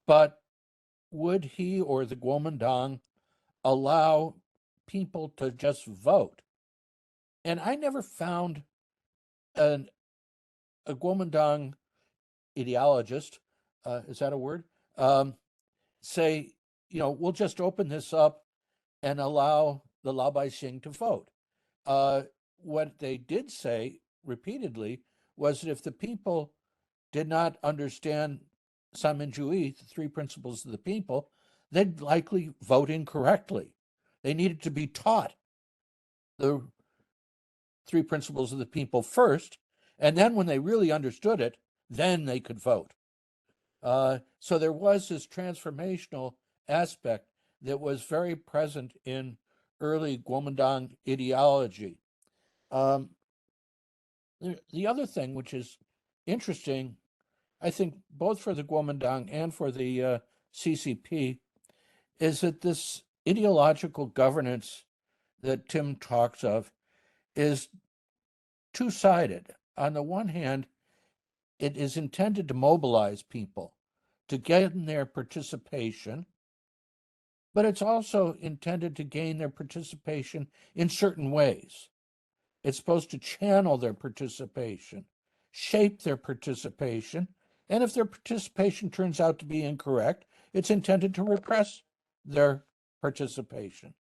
but would he or the Kuomintang allow people to just vote? And I never found a Kuomintang ideologist, is that a word? Say, we'll just open this up and allow the Laobaixing to vote. What they did say repeatedly was that if the people did not understand Sanminjuyi, the three principles of the people, they'd likely vote incorrectly. They needed to be taught the three principles of the people first, and then when they really understood it, then they could vote. So there was this transformational aspect that was very present in early Kuomintang ideology. The other thing which is interesting, I think both for the Kuomintang and for the CCP, is that this ideological governance that Tim talks of is two-sided. On the one hand, it is intended to mobilize people to gain their participation, but it's also intended to gain their participation in certain ways. It's supposed to channel their participation, shape their participation, and if their participation turns out to be incorrect, it's intended to repress their participation.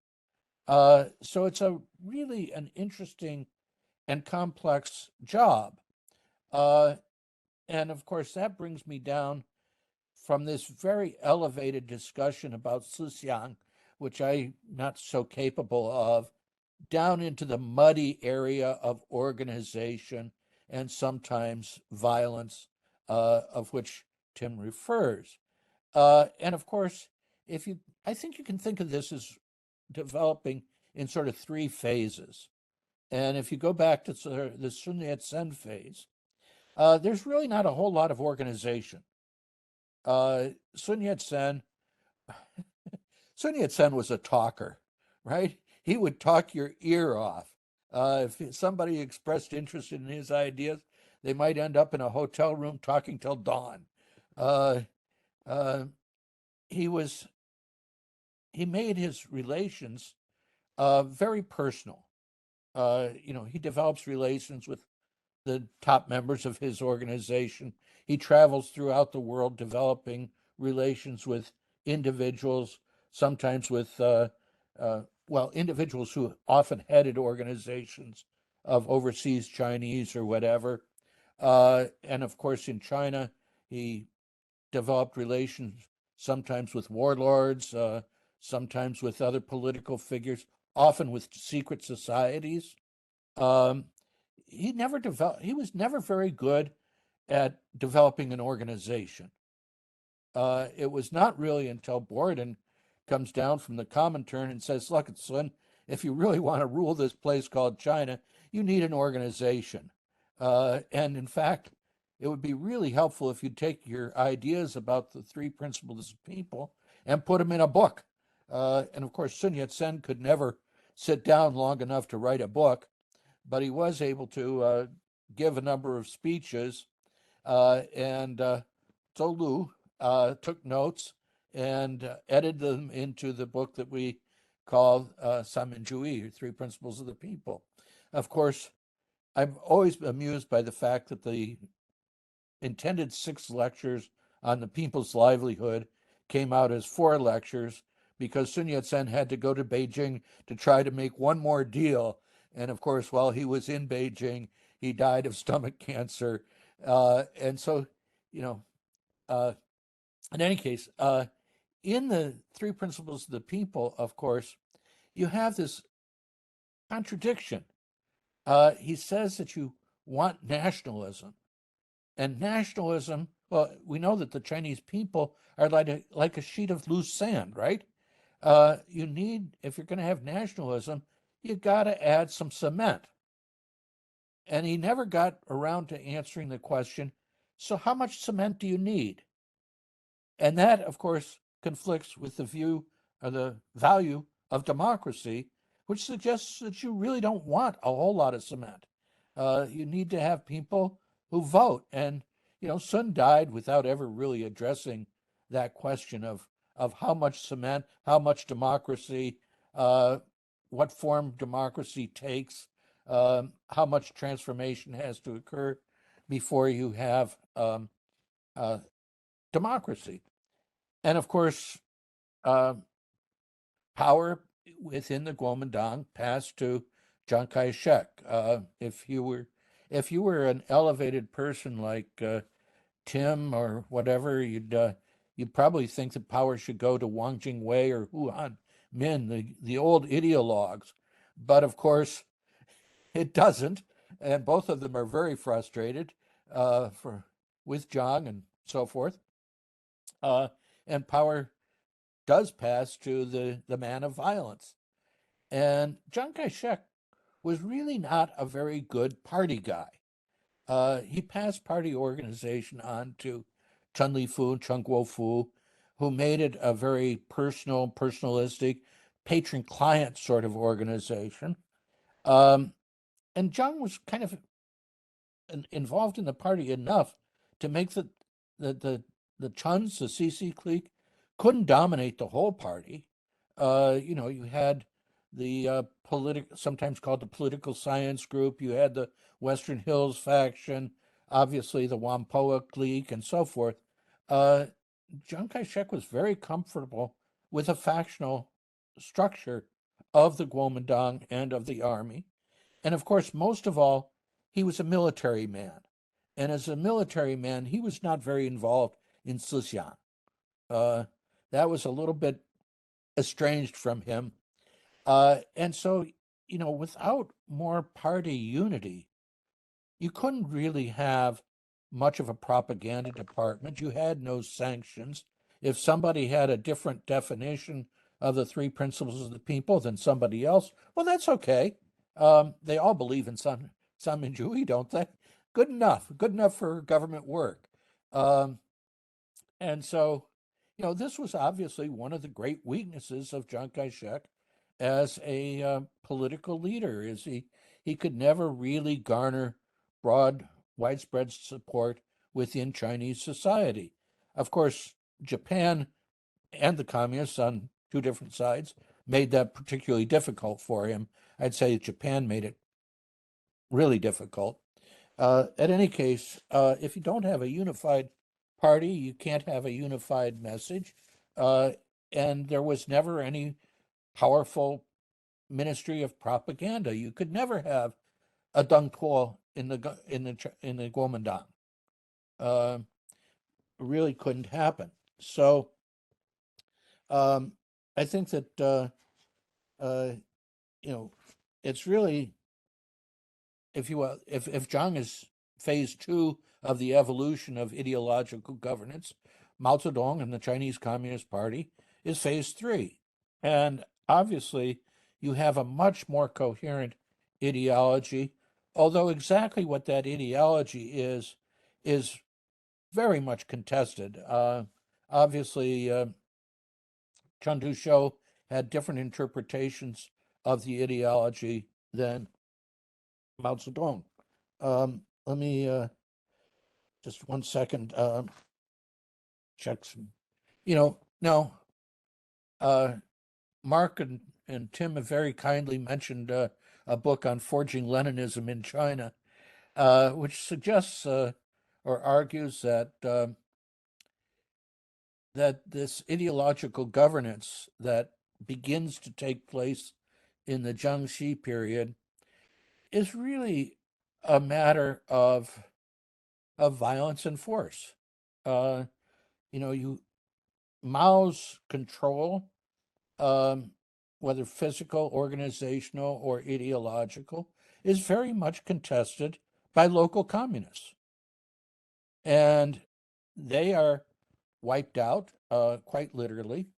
So it's really an interesting and complex job. And of course, that brings me down from this very elevated discussion about Sixiang which I'm not so capable of, down into the muddy area of organization and sometimes violence, of which Tim refers. And of course, I think you can think of this as developing in sort of three phases. And if you go back to the Sun Yat-sen phase, there's really not a whole lot of organization. Sun Yat-sen was a talker, right? He would talk your ear off. If somebody expressed interest in his ideas, they might end up in a hotel room talking till dawn. He made his relations very personal. He develops relations with the top members of his organization. He travels throughout the world developing relations with individuals, sometimes with, individuals who often headed organizations of overseas Chinese or whatever. And of course, in China, he developed relations sometimes with warlords, sometimes with other political figures, often with secret societies. He was never very good at developing an organization. It was not really until Borden comes down from the Comintern and says, look, son, if you really want to rule this place called China, you need an organization. And in fact, it would be really helpful if you take your ideas about the three principles of people and put them in a book. And of course, Sun Yat-sen could never sit down long enough to write a book, but he was able to give a number of speeches. And Zhou Lu took notes and edited them into the book that we call Sanminjuyi, or Three Principles of the People. Of course, I'm always amused by the fact that the intended 6 lectures on the people's livelihood came out as 4 lectures because Sun Yat-sen had to go to Beijing to try to make one more deal. And of course, while he was in Beijing, he died of stomach cancer. And so, in any case, in the Three Principles of the People, of course, you have this contradiction. He says that you want nationalism. And nationalism, well, we know that the Chinese people are like a sheet of loose sand, right? You need, if you're going to have nationalism, you got to add some cement. And he never got around to answering the question, so how much cement do you need? And that, of course, conflicts with the view or the value of democracy, which suggests that you really don't want a whole lot of cement. You need to have people who vote. And, Sun died without ever really addressing that question of how much cement, how much democracy, what form democracy takes, how much transformation has to occur before you have democracy. And of course, power within the Kuomintang passed to Chiang Kai-shek. If you were an elevated person like Tim or whatever, you'd probably think that power should go to Wang Jingwei or Hu Hanmin, the old ideologues. But of course, it doesn't, and both of them are very frustrated with Jiang and so forth. And power does pass to the man of violence. And Chiang Kai-shek was really not a very good party guy. He passed party organization on to Chen Lifu and Chen Guofu, who made it a very personalistic, patron-client sort of organization. And Jiang was kind of involved in the party enough to make the Chuns, the CC clique, couldn't dominate the whole party. You had the sometimes called the political science group. You had the Western Hills faction, obviously the Whampoa clique, and so forth. Chiang Kai-shek was very comfortable with a factional structure of the Kuomintang and of the army. And of course, most of all, he was a military man. And as a military man, he was not very involved in Sixian. That was a little bit estranged from him. And so, without more party unity, you couldn't really have much of a propaganda department. You had no sanctions. If somebody had a different definition of the three principles of the people than somebody else, well, that's okay. They all believe in some Dewey, don't they? Good enough for government work. And so, this was obviously one of the great weaknesses of Chiang Kai-shek as a political leader, is he could never really garner widespread support within Chinese society. Of course, Japan and the communists on two different sides made that particularly difficult for him. I'd say Japan made it really difficult. At any case, if you don't have a unified party, you can't have a unified message. And there was never any powerful ministry of propaganda. You could never have a Deng Tuo in the Kuomintang. Really couldn't happen. So I think that it's really, if Zhang is phase 2 of the evolution of ideological governance, Mao Zedong and the Chinese Communist Party is phase 3. And obviously, you have a much more coherent ideology, although exactly what that ideology is very much contested. Obviously, Chen Dushou had different interpretations of the ideology than Mao Zedong. Let me just 1 second check some. Now, Mark and Tim have very kindly mentioned a book on forging Leninism in China, which suggests or argues that this ideological governance that begins to take place in the Jiangxi period is really a matter of violence and force. Mao's control, whether physical, organizational, or ideological, is very much contested by local communists. And they are wiped out, quite literally,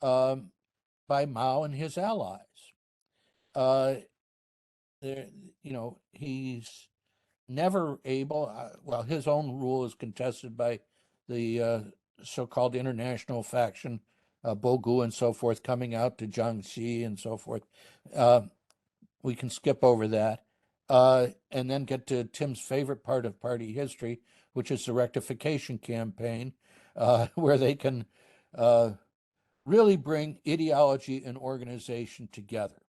by Mao and his allies. He's never able, his own rule is contested by the so-called international faction, Bogu and so forth, coming out to Jiangxi and so forth. We can skip over that and then get to Tim's favorite part of party history, which is the rectification campaign, where they can really bring ideology and organization together.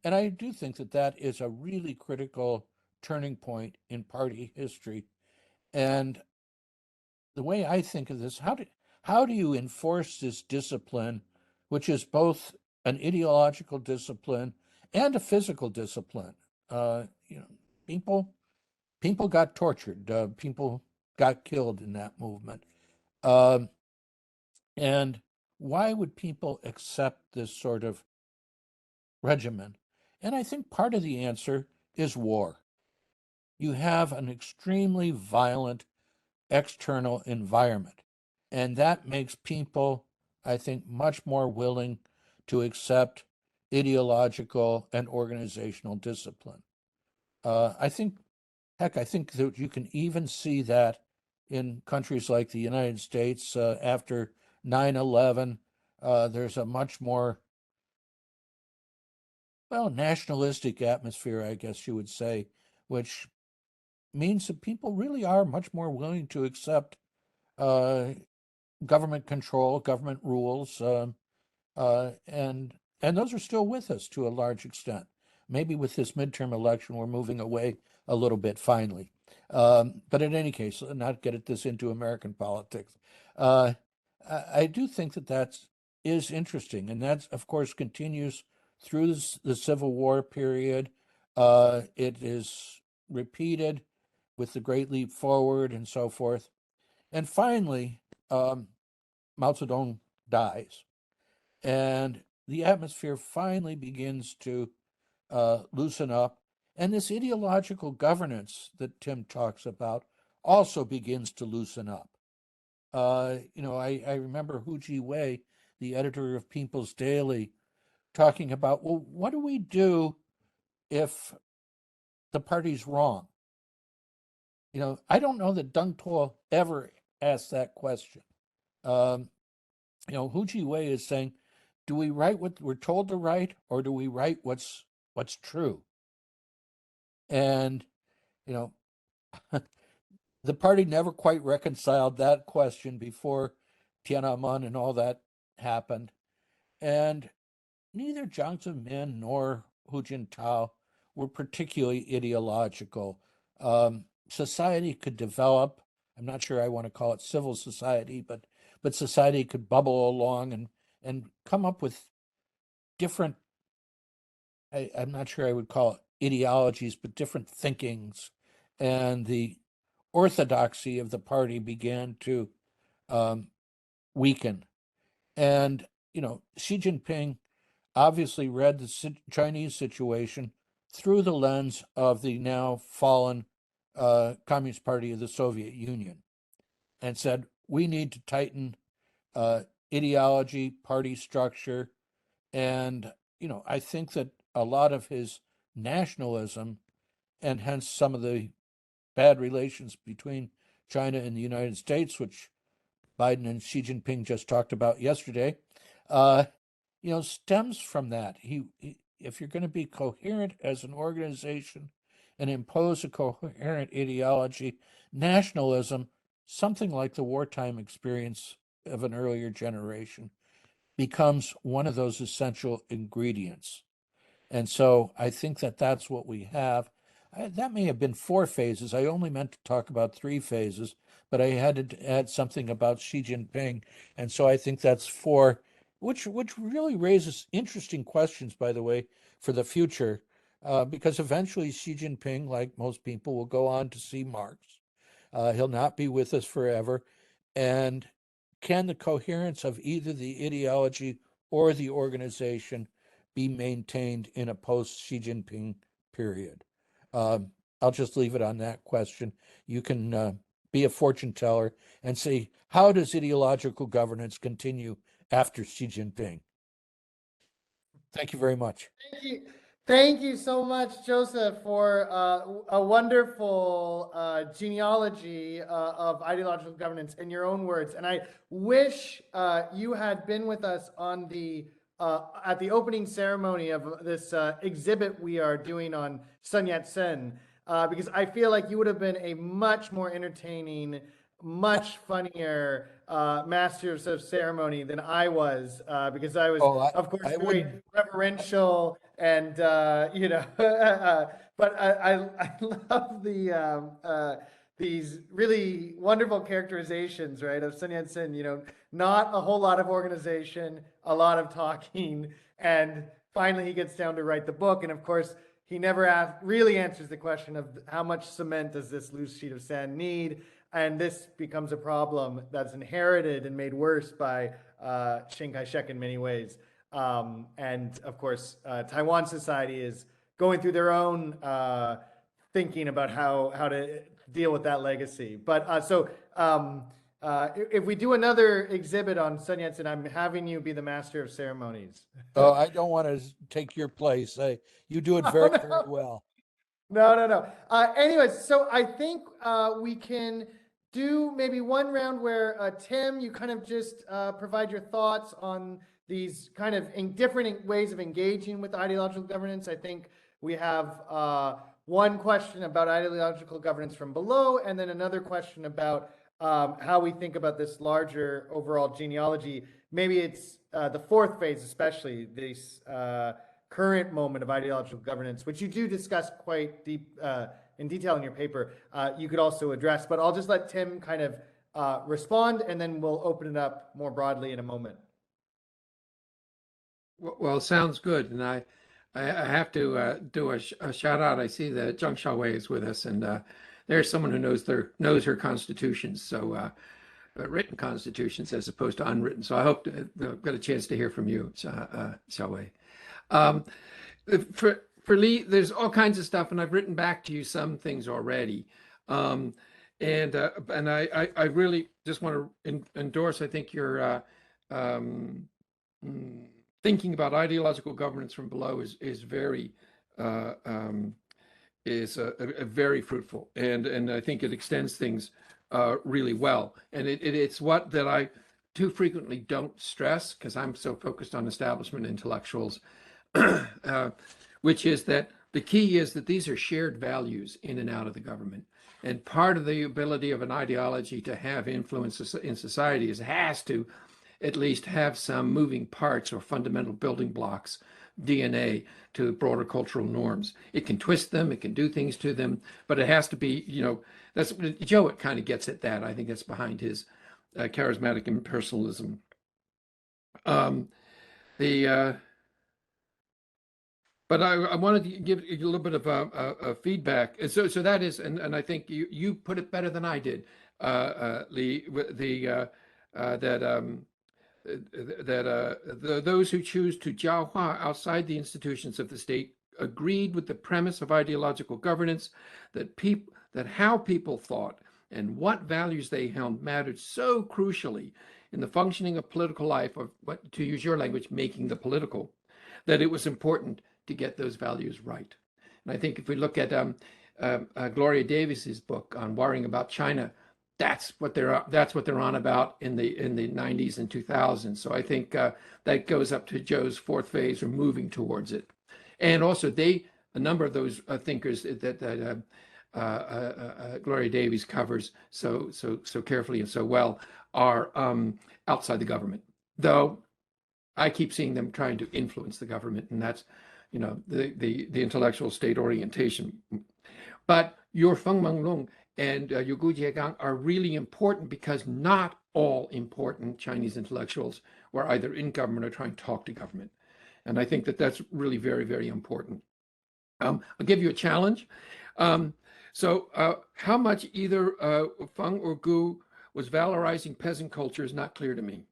And I do think that is a really critical turning point in party history. And the way I think of this, how do you enforce this discipline, which is both an ideological discipline and a physical discipline? People got tortured. People got killed in that movement. And why would people accept this sort of regimen? And I think part of the answer is war. You have an extremely violent external environment, and that makes people, I think, much more willing to accept ideological and organizational discipline. I think that you can even see that in countries like the United States after 9/11. There's a much more nationalistic atmosphere, I guess you would say, which means that people really are much more willing to accept government control, government rules, and those are still with us to a large extent. Maybe with this midterm election, we're moving away a little bit finally. But in any case, not get this into American politics. I do think that is interesting, and that, of course, continues through the Civil War period. It is repeated with the Great Leap Forward and so forth. And finally, Mao Zedong dies. and the atmosphere finally begins to loosen up. And this ideological governance that Tim talks about also begins to loosen up. I remember Hu Ji-wei, the editor of People's Daily, talking about, well, what do we do if the party's wrong? I don't know that Deng Tuo ever asked that question. Hu Ji-wei is saying, do we write what we're told to write, or do we write what's true? And, the party never quite reconciled that question before Tiananmen and all that happened. And neither Jiang Zemin nor Hu Jintao were particularly ideological. Society could develop. I'm not sure I want to call it civil society, but society could bubble along and come up with different, I'm not sure I would call it ideologies, but different thinkings. And the orthodoxy of the party began to weaken. And, Xi Jinping obviously read the Chinese situation through the lens of the now fallen Communist Party of the Soviet Union, and said, we need to tighten ideology, party structure. And, I think that a lot of his nationalism, and hence some of the bad relations between China and the United States, which Biden and Xi Jinping just talked about yesterday, stems from that. If you're going to be coherent as an organization and impose a coherent ideology, nationalism, something like the wartime experience of an earlier generation, becomes one of those essential ingredients. And so I think that that's what we have. That may have been 4 phases. I only meant to talk about 3 phases, but I had to add something about Xi Jinping. And so I think that's 4, which really raises interesting questions, by the way, for the future, because eventually Xi Jinping, like most people, will go on to see Marx. He'll not be with us forever. And can the coherence of either the ideology or the organization be maintained in a post-Xi Jinping period? I'll just leave it on that question. You can be a fortune teller and say, how does ideological governance continue after Xi Jinping? Thank you very much. Thank you. Thank you so much, Joseph, for a wonderful genealogy of ideological governance in your own words. And I wish you had been with us on the at the opening ceremony of this exhibit we are doing on Sun Yat-sen, because I feel like you would have been a much more entertaining, much funnier master of ceremony than I was, because I was, of course, very reverential and, but I love these really wonderful characterizations, right, of Sun Yat-sen, not a whole lot of organization, a lot of talking, and finally he gets down to write the book. And of course, he never really answers the question of how much cement does this loose sheet of sand need? And this becomes a problem that's inherited and made worse by Chiang Kai-shek in many ways. And of course, Taiwan society is going through their own thinking about how to deal with that legacy. But if we do another exhibit on Sun Yat-sen, I'm having you be the master of ceremonies. Oh, I don't want to take your place. You do it very, very well. No. Anyways, so I think we can do maybe one round where Tim, you kind of just provide your thoughts on these kind of different ways of engaging with ideological governance. I think we have one question about ideological governance from below, and then another question about how we think about this larger overall genealogy. Maybe it's the 4th phase, especially this current moment of ideological governance, which you do discuss quite deep in detail in your paper. You could also address, but I'll just let Tim kind of respond, and then we'll open it up more broadly in a moment. Well, sounds good. And I have to do a shout out. I see that Zhang Xiaowei is with us, and there's someone who knows her constitutions. So written constitutions as opposed to unwritten. So I hope to get a chance to hear from you, Xiaowei. For Leigh, there's all kinds of stuff, and I've written back to you some things already. And I really just want to endorse, I think, your thinking about ideological governance from below is very very fruitful, and I think it extends things really well. And it's what that I too frequently don't stress because I'm so focused on establishment intellectuals, which is that the key is that these are shared values in and out of the government. And part of the ability of an ideology to have influence in society is it has to at least have some moving parts or fundamental building blocks, DNA, to broader cultural norms. It can twist them, it can do things to them, but it has to be, that's Jowett kind of gets at that. I think that's behind his charismatic impersonalism. But I wanted to give you a little bit of feedback. And so that is, and I think you put it better than I did, Leigh, those who choose to jiahua outside the institutions of the state agreed with the premise of ideological governance, that how people thought and what values they held mattered so crucially in the functioning of political life, of what, to use your language, making the political, that it was important to get those values right. And I think if we look at Gloria Davis's book on Worrying About China, that's what they're on about in the 90s and 2000s. So I think that goes up to Joe's fourth phase, or moving towards it. And also a number of those thinkers that Gloria Davies covers so carefully and so well are outside the government. Though I keep seeing them trying to influence the government, and that's the intellectual state orientation. But your Feng Menglong and Yu Gujiegang are really important because not all important Chinese intellectuals were either in government or trying to talk to government. And I think that that's really very, very important. I'll give you a challenge. So how much either Feng or Gu was valorizing peasant culture is not clear to me.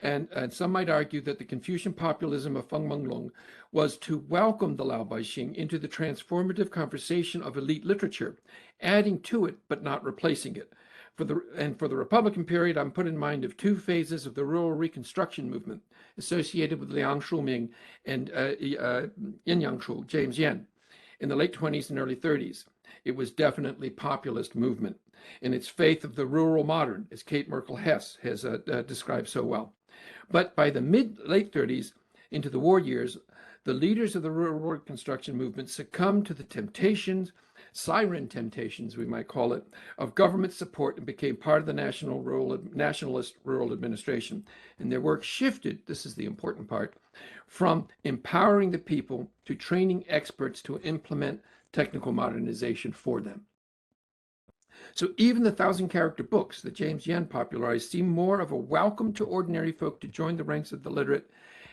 And some might argue that the Confucian populism of Feng Menglong was to welcome the Lao Baixing into the transformative conversation of elite literature, adding to it but not replacing it. For the Republican period, I'm put in mind of two phases of the rural reconstruction movement associated with Liang Shuming and Yin Yangshu, James Yen, in the late 20s and early 30s. It was definitely populist movement in its faith of the rural modern, as Kate Merkel Hess has described so well. But by the late 30s into the war years, the leaders of the rural reconstruction movement succumbed to the temptations, siren temptations, we might call it, of government support and became part of the nationalist rural administration. And their work shifted, this is the important part, from empowering the people to training experts to implement technical modernization for them. So even the 1,000-character books that James Yen popularized seem more of a welcome to ordinary folk to join the ranks of the literate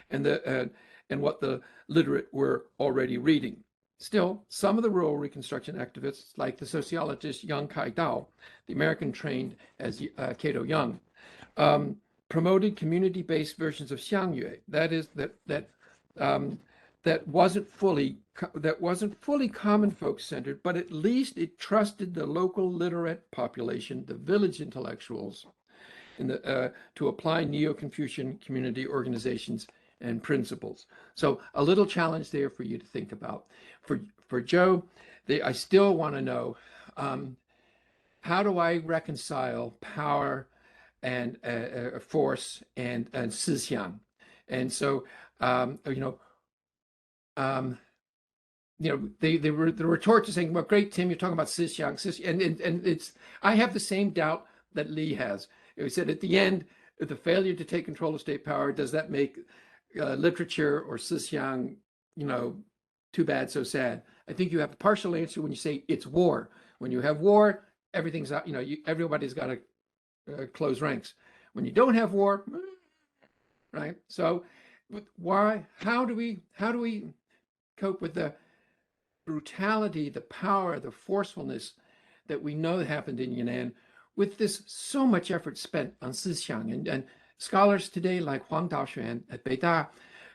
and what the literate were already reading. Still, some of the rural reconstruction activists, like the sociologist Yang Kai-dao, the American trained as Cato Young, promoted community-based versions of xiangyue. That is, that wasn't fully common folk centered, but at least it trusted the local literate population, the village intellectuals, to apply Neo-Confucian community organizations and principles. So a little challenge there for you to think about. For Joe, I still want to know, how do I reconcile power and force and sixiang? And so, the retort to saying, well, great, Tim, you're talking about sixiang, and it's, I have the same doubt that Leigh has. He said at the end, the failure to take control of state power, does that make literature or sixiang, too bad, so sad? I think you have a partial answer when you say it's war. When you have war, everything's out, everybody's got to close ranks. When you don't have war, right? So why, how do we cope with the brutality, the power, the forcefulness that we know happened in Yan'an with this so much effort spent on 思想 and scholars today like Huang Daoxuan at Beida,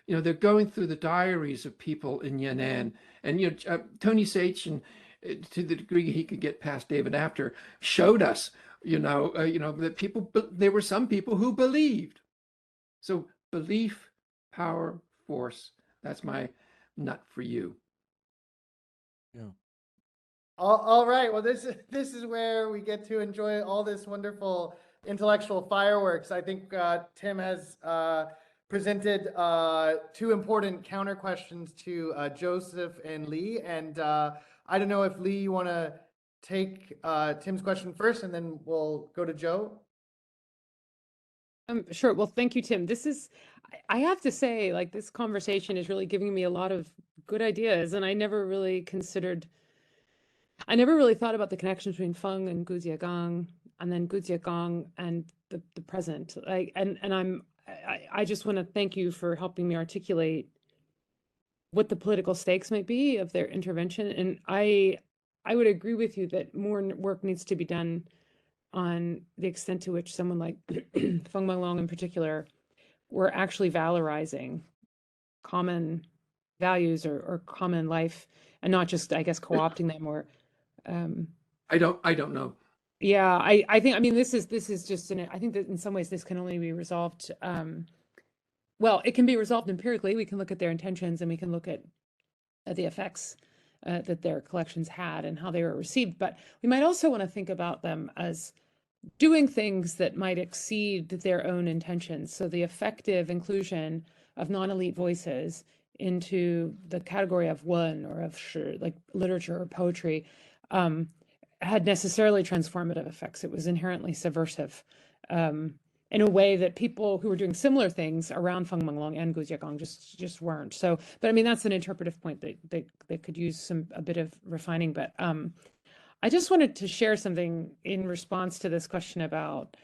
they're going through the diaries of people in Yan'an, and Tony Sage, and to the degree he could get past David After, showed us, that there were some people who believed. So belief, power, force. That's my nut for you. Yeah. All right. Well, this is where we get to enjoy all this wonderful intellectual fireworks. I think Tim has presented two important counter questions to Joseph and Leigh. And I don't know if Leigh, you want to take Tim's question first, and then we'll go to Joe. Sure. Well, thank you, Tim. I have to say, like, this conversation is really giving me a lot of good ideas, and I never really thought about the connection between Feng and Gujiagang, and then Gujiagang and the present. I just want to thank you for helping me articulate what the political stakes might be of their intervention. And I would agree with you that more work needs to be done on the extent to which someone like Feng Menglong in particular were actually valorizing common values or common life, and not just, I guess, co-opting them or I don't know. Yeah, I think, I mean, this is just I think that in some ways this can only be resolved. Well, it can be resolved empirically. We can look at their intentions, and we can look at the effects that their collections had and how they were received. But we might also want to think about them as doing things that might exceed their own intentions. So the effective inclusion of non-elite voices into the category of wen or of shi, like literature or poetry, had necessarily transformative effects. It was inherently subversive in a way that people who were doing similar things around Feng Menglong and Gujiagang just weren't. So, but I mean, that's an interpretive point that could use a bit of refining. But I just wanted to share something in response to this question about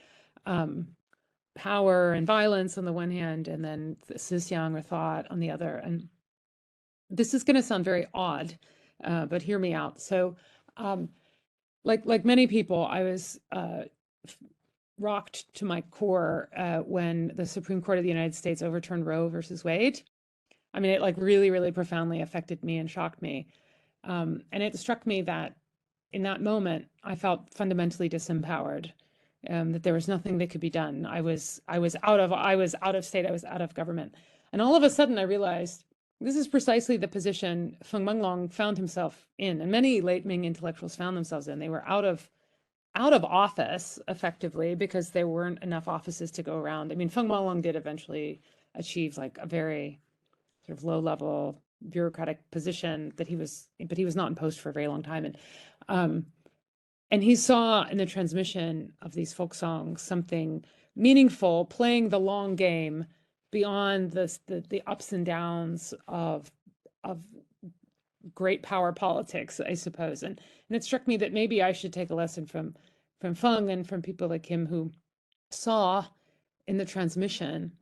power and violence on the one hand, and then the Sixiang or thought on the other. And this is going to sound very odd, but hear me out. So, like many people, I was rocked to my core when the Supreme Court of the United States overturned Roe versus Wade. I mean, it like really, really profoundly affected me and shocked me. And it struck me that in that moment, I felt fundamentally disempowered, that there was nothing that could be done. I was out of state, I was out of government. And all of a sudden I realized this is precisely the position Feng Menglong found himself in, and many late Ming intellectuals found themselves in. They were out of office effectively because there weren't enough offices to go around. I mean, Feng Menglong did eventually achieve like a very sort of low-level bureaucratic position but he was not in post for a very long time. And he saw in the transmission of these folk songs something meaningful, playing the long game beyond the ups and downs of great power politics, I suppose. And it struck me that maybe I should take a lesson from Feng and from people like him who saw in the transmission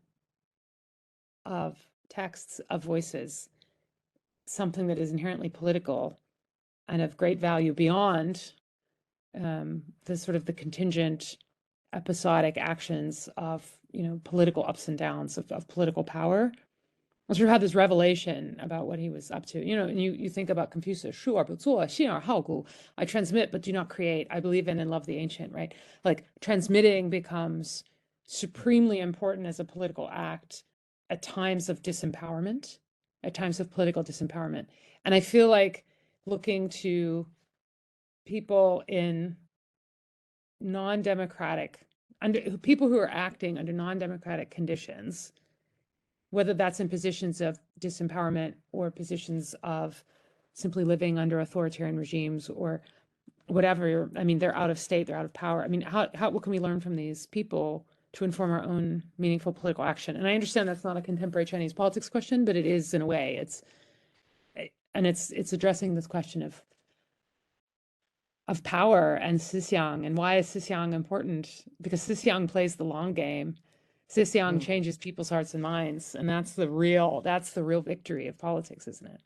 of texts, of voices, something that is inherently political and of great value beyond the sort of the contingent episodic actions of, political ups and downs of political power. I sort of had this revelation about what he was up to. And you think about Confucius, 述而不作，信而好古. I transmit but do not create. I believe in and love the ancient, right? Like transmitting becomes supremely important as a political act at times of disempowerment, at times of political disempowerment. And I feel like looking to people in people who are acting under non-democratic conditions, whether that's in positions of disempowerment or positions of simply living under authoritarian regimes or whatever. I mean, they're out of state, they're out of power. I mean, what can we learn from these people to inform our own meaningful political action? And I understand that's not a contemporary Chinese politics question, but it is in a way. It's addressing this question of power and Sixiang, and why is Sixiang important? Because Sixiang plays the long game. Sixiang changes people's hearts and minds, and that's the real victory of politics, isn't it?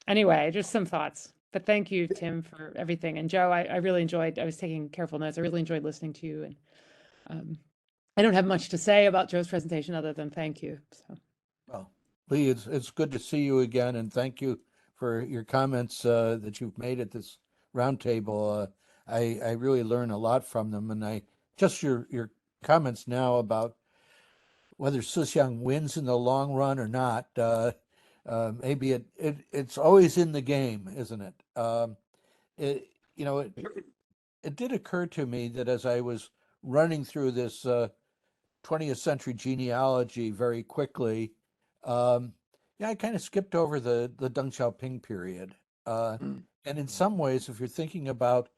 Anyway, just some thoughts. But thank you, Tim, for everything. And Joe, I really enjoyed, I was taking careful notes. I really enjoyed listening to you. And I don't have much to say about Joe's presentation other than thank you. So. Well, Leigh, it's good to see you again, and thank you for your comments that you've made at this roundtable. I really learn a lot from them, and just your comments now about whether Sixiang wins in the long run or not. Maybe it's always in the game, isn't it? It did occur to me that as I was running through this 20th century genealogy very quickly, I kind of skipped over the Deng Xiaoping period. And in some ways, if you're thinking about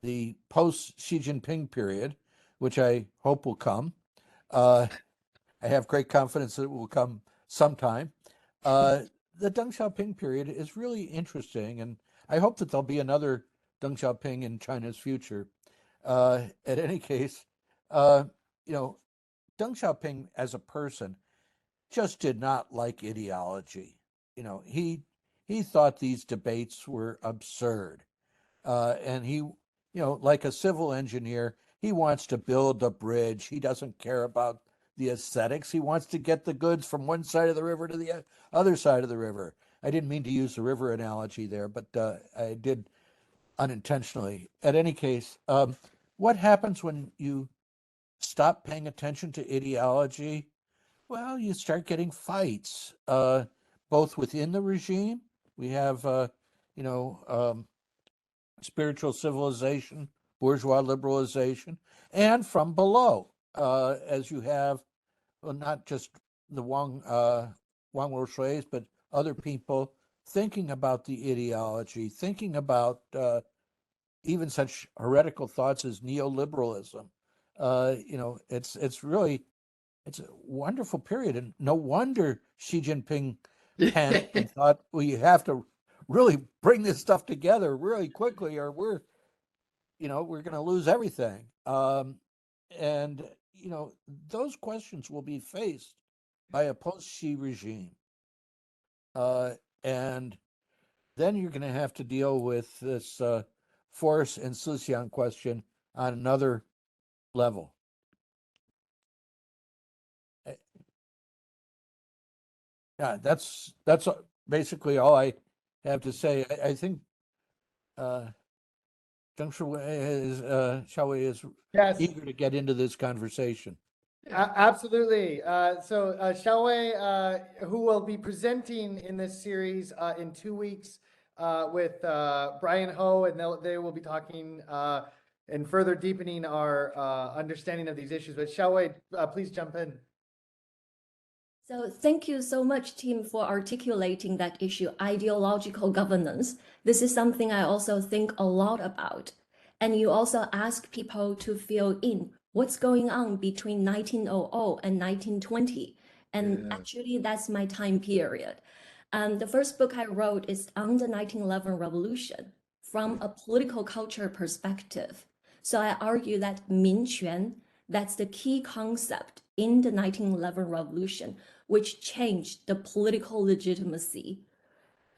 the post-Xi Jinping period, which I hope will come, I have great confidence that it will come sometime. The Deng Xiaoping period is really interesting, and I hope that there'll be another Deng Xiaoping in China's future. At any case, Deng Xiaoping as a person just did not like ideology. He thought these debates were absurd. And he, like a civil engineer, he wants to build a bridge. He doesn't care about the aesthetics. He wants to get the goods from one side of the river to the other side of the river. I didn't mean to use the river analogy there, but I did unintentionally. At any case, what happens when you stop paying attention to ideology? Well, you start getting fights, both within the regime. We have, spiritual civilization, bourgeois liberalization, and from below, as you have, well, not just the Wang Roshuis, but other people thinking about the ideology, thinking about even such heretical thoughts as neoliberalism. It's a wonderful period, and no wonder Xi Jinping panicked and thought, well, you have to really bring this stuff together really quickly, or we're going to lose everything. And those questions will be faced by a post-Xi regime, and then you're going to have to deal with this force and Sixiang question on another level. Yeah, that's basically all I have to say. I think Deng Xiaowei is Yes. eager to get into this conversation. Absolutely. So Xiaowei, who will be presenting in this series in 2 weeks with Brian Ho, and they will be talking and further deepening our understanding of these issues. But Xiaowei, please jump in. So thank you so much, Tim, for articulating that issue, ideological governance. This is something I also think a lot about. And you also ask people to fill in what's going on between 1900 and 1920. And actually, that's my time period. The first book I wrote is on the 1911 revolution from a political culture perspective. So I argue that 民权, that's the key concept in the 1911 revolution, which changed the political legitimacy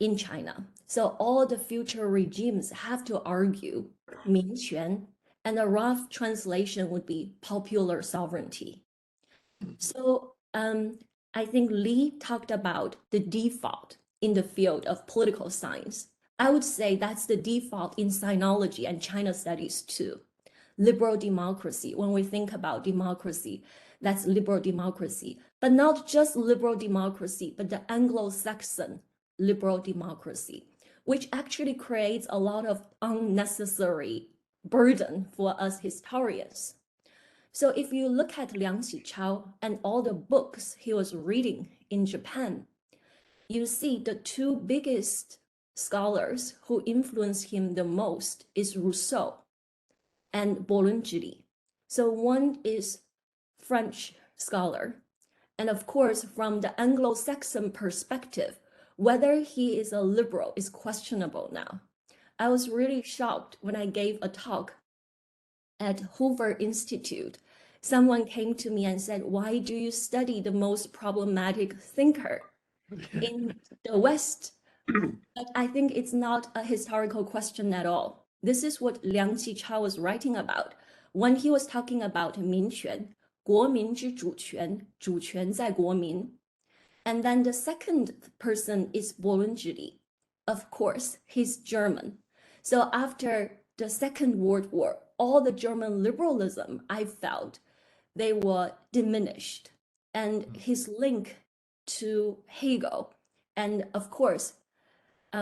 in China. So all the future regimes have to argue 民权, and a rough translation would be popular sovereignty. So I think Leigh talked about the default in the field of political science. I would say that's the default in sinology and China studies too. Liberal democracy, when we think about democracy, that's liberal democracy, but not just liberal democracy, but the Anglo-Saxon liberal democracy, which actually creates a lot of unnecessary burden for us historians. So if you look at Liang Xichao and all the books he was reading in Japan, you see the two biggest scholars who influenced him the most is Rousseau and Boulanger. So one is French scholar. And of course, from the Anglo-Saxon perspective, whether he is a liberal is questionable now. I was really shocked when I gave a talk at Hoover Institute. Someone came to me and said, why do you study the most problematic thinker in the West? But I think it's not a historical question at all. This is what Liang Qichao was writing about when he was talking about 民权,国民之主权,主权在国民. And then the second person is Bolonjili. Of course, he's German. So after the Second World War, all the German liberalism, I felt, they were diminished. And his link to Hegel, and of course,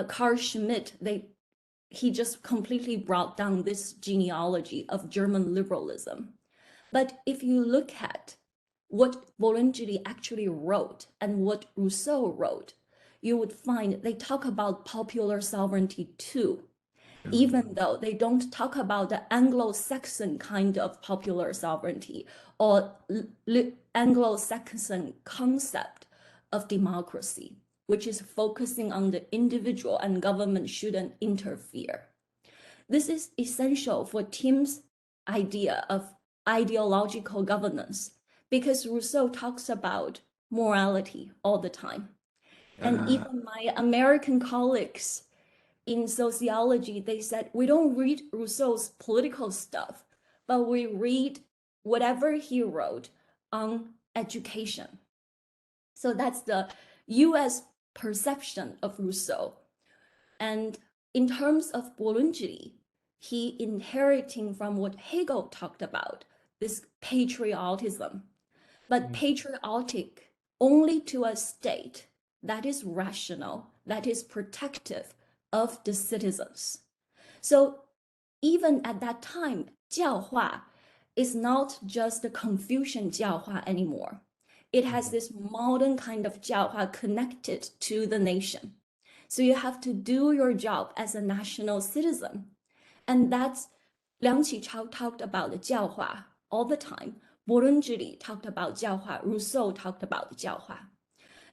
Carl Schmitt, he just completely brought down this genealogy of German liberalism. But if you look at what Bolonjili actually wrote and what Rousseau wrote, you would find they talk about popular sovereignty too, even though they don't talk about the Anglo-Saxon kind of popular sovereignty or Anglo-Saxon concept of democracy, which is focusing on the individual and government shouldn't interfere. This is essential for Tim's idea of ideological governance, because Rousseau talks about morality all the time. And even my American colleagues in sociology, they said, we don't read Rousseau's political stuff, but we read whatever he wrote on education. So that's the US perception of Rousseau. And in terms of Bolonjili, he inheriting from what Hegel talked about, this patriotism, but patriotic only to a state that is rational, that is protective of the citizens. So even at that time, 教化 is not just the Confucian 教化 anymore. It has this modern kind of 教化 connected to the nation. So you have to do your job as a national citizen. And that's Liang Qichao talked about the 教化 all the time. Bolonjili talked about 教化, Rousseau talked about the 教化.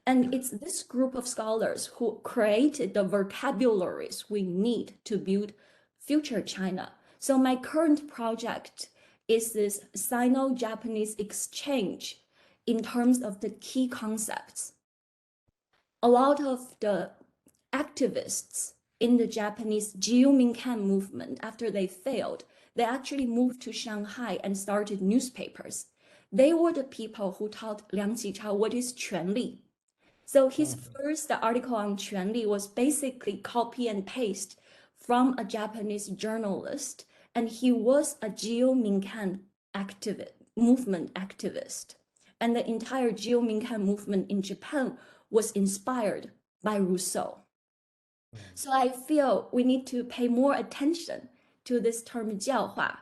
And it's this group of scholars who created the vocabularies we need to build future China. So my current project is this Sino-Japanese exchange in terms of the key concepts. A lot of the activists in the Japanese Jiyuminkan movement, after they failed, they actually moved to Shanghai and started newspapers. They were the people who taught Liang Qichao what is 权利. So his first article on 权利 was basically copy and paste from a Japanese journalist, and he was a Jiyuminkan movement activist. And the entire Jiyuminkan movement in Japan was inspired by Rousseau. So I feel we need to pay more attention to this term 教化.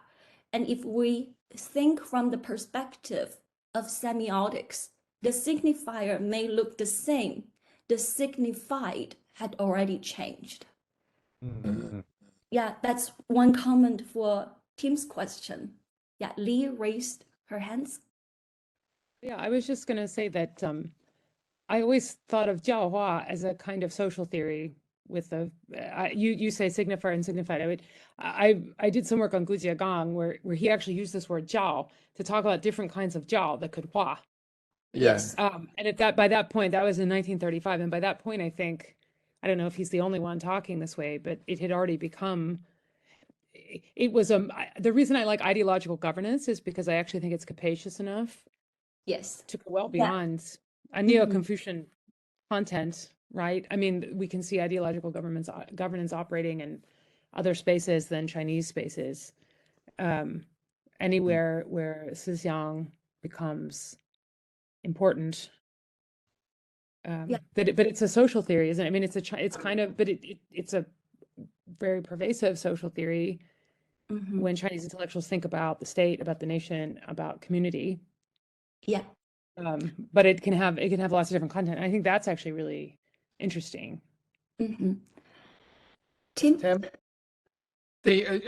And if we think from the perspective of semiotics, the signifier may look the same. The signified had already changed. Yeah, that's one comment for Tim's question. Yeah, Leigh raised her hands. Yeah, I was just going to say that I always thought of 教化 as a kind of social theory with the, you say signifier and signified. I did some work on Gu Jiegang where he actually used this word 教 to talk about different kinds of 教 that could 化. Yes. And by that point, that was in 1935. And by that point, I think, I don't know if he's the only one talking this way, but it had already become, it was the reason I like ideological governance is because I actually think it's capacious enough. Yes. To go well beyond a neo-Confucian content, right? I mean, we can see ideological governance operating in other spaces than Chinese spaces. Anywhere where Sixiang becomes important. But it's a social theory, isn't it? I mean, it's kind of, but it's a very pervasive social theory when Chinese intellectuals think about the state, about the nation, about community. Yeah. But it can have lots of different content. And I think that's actually really interesting. Tim?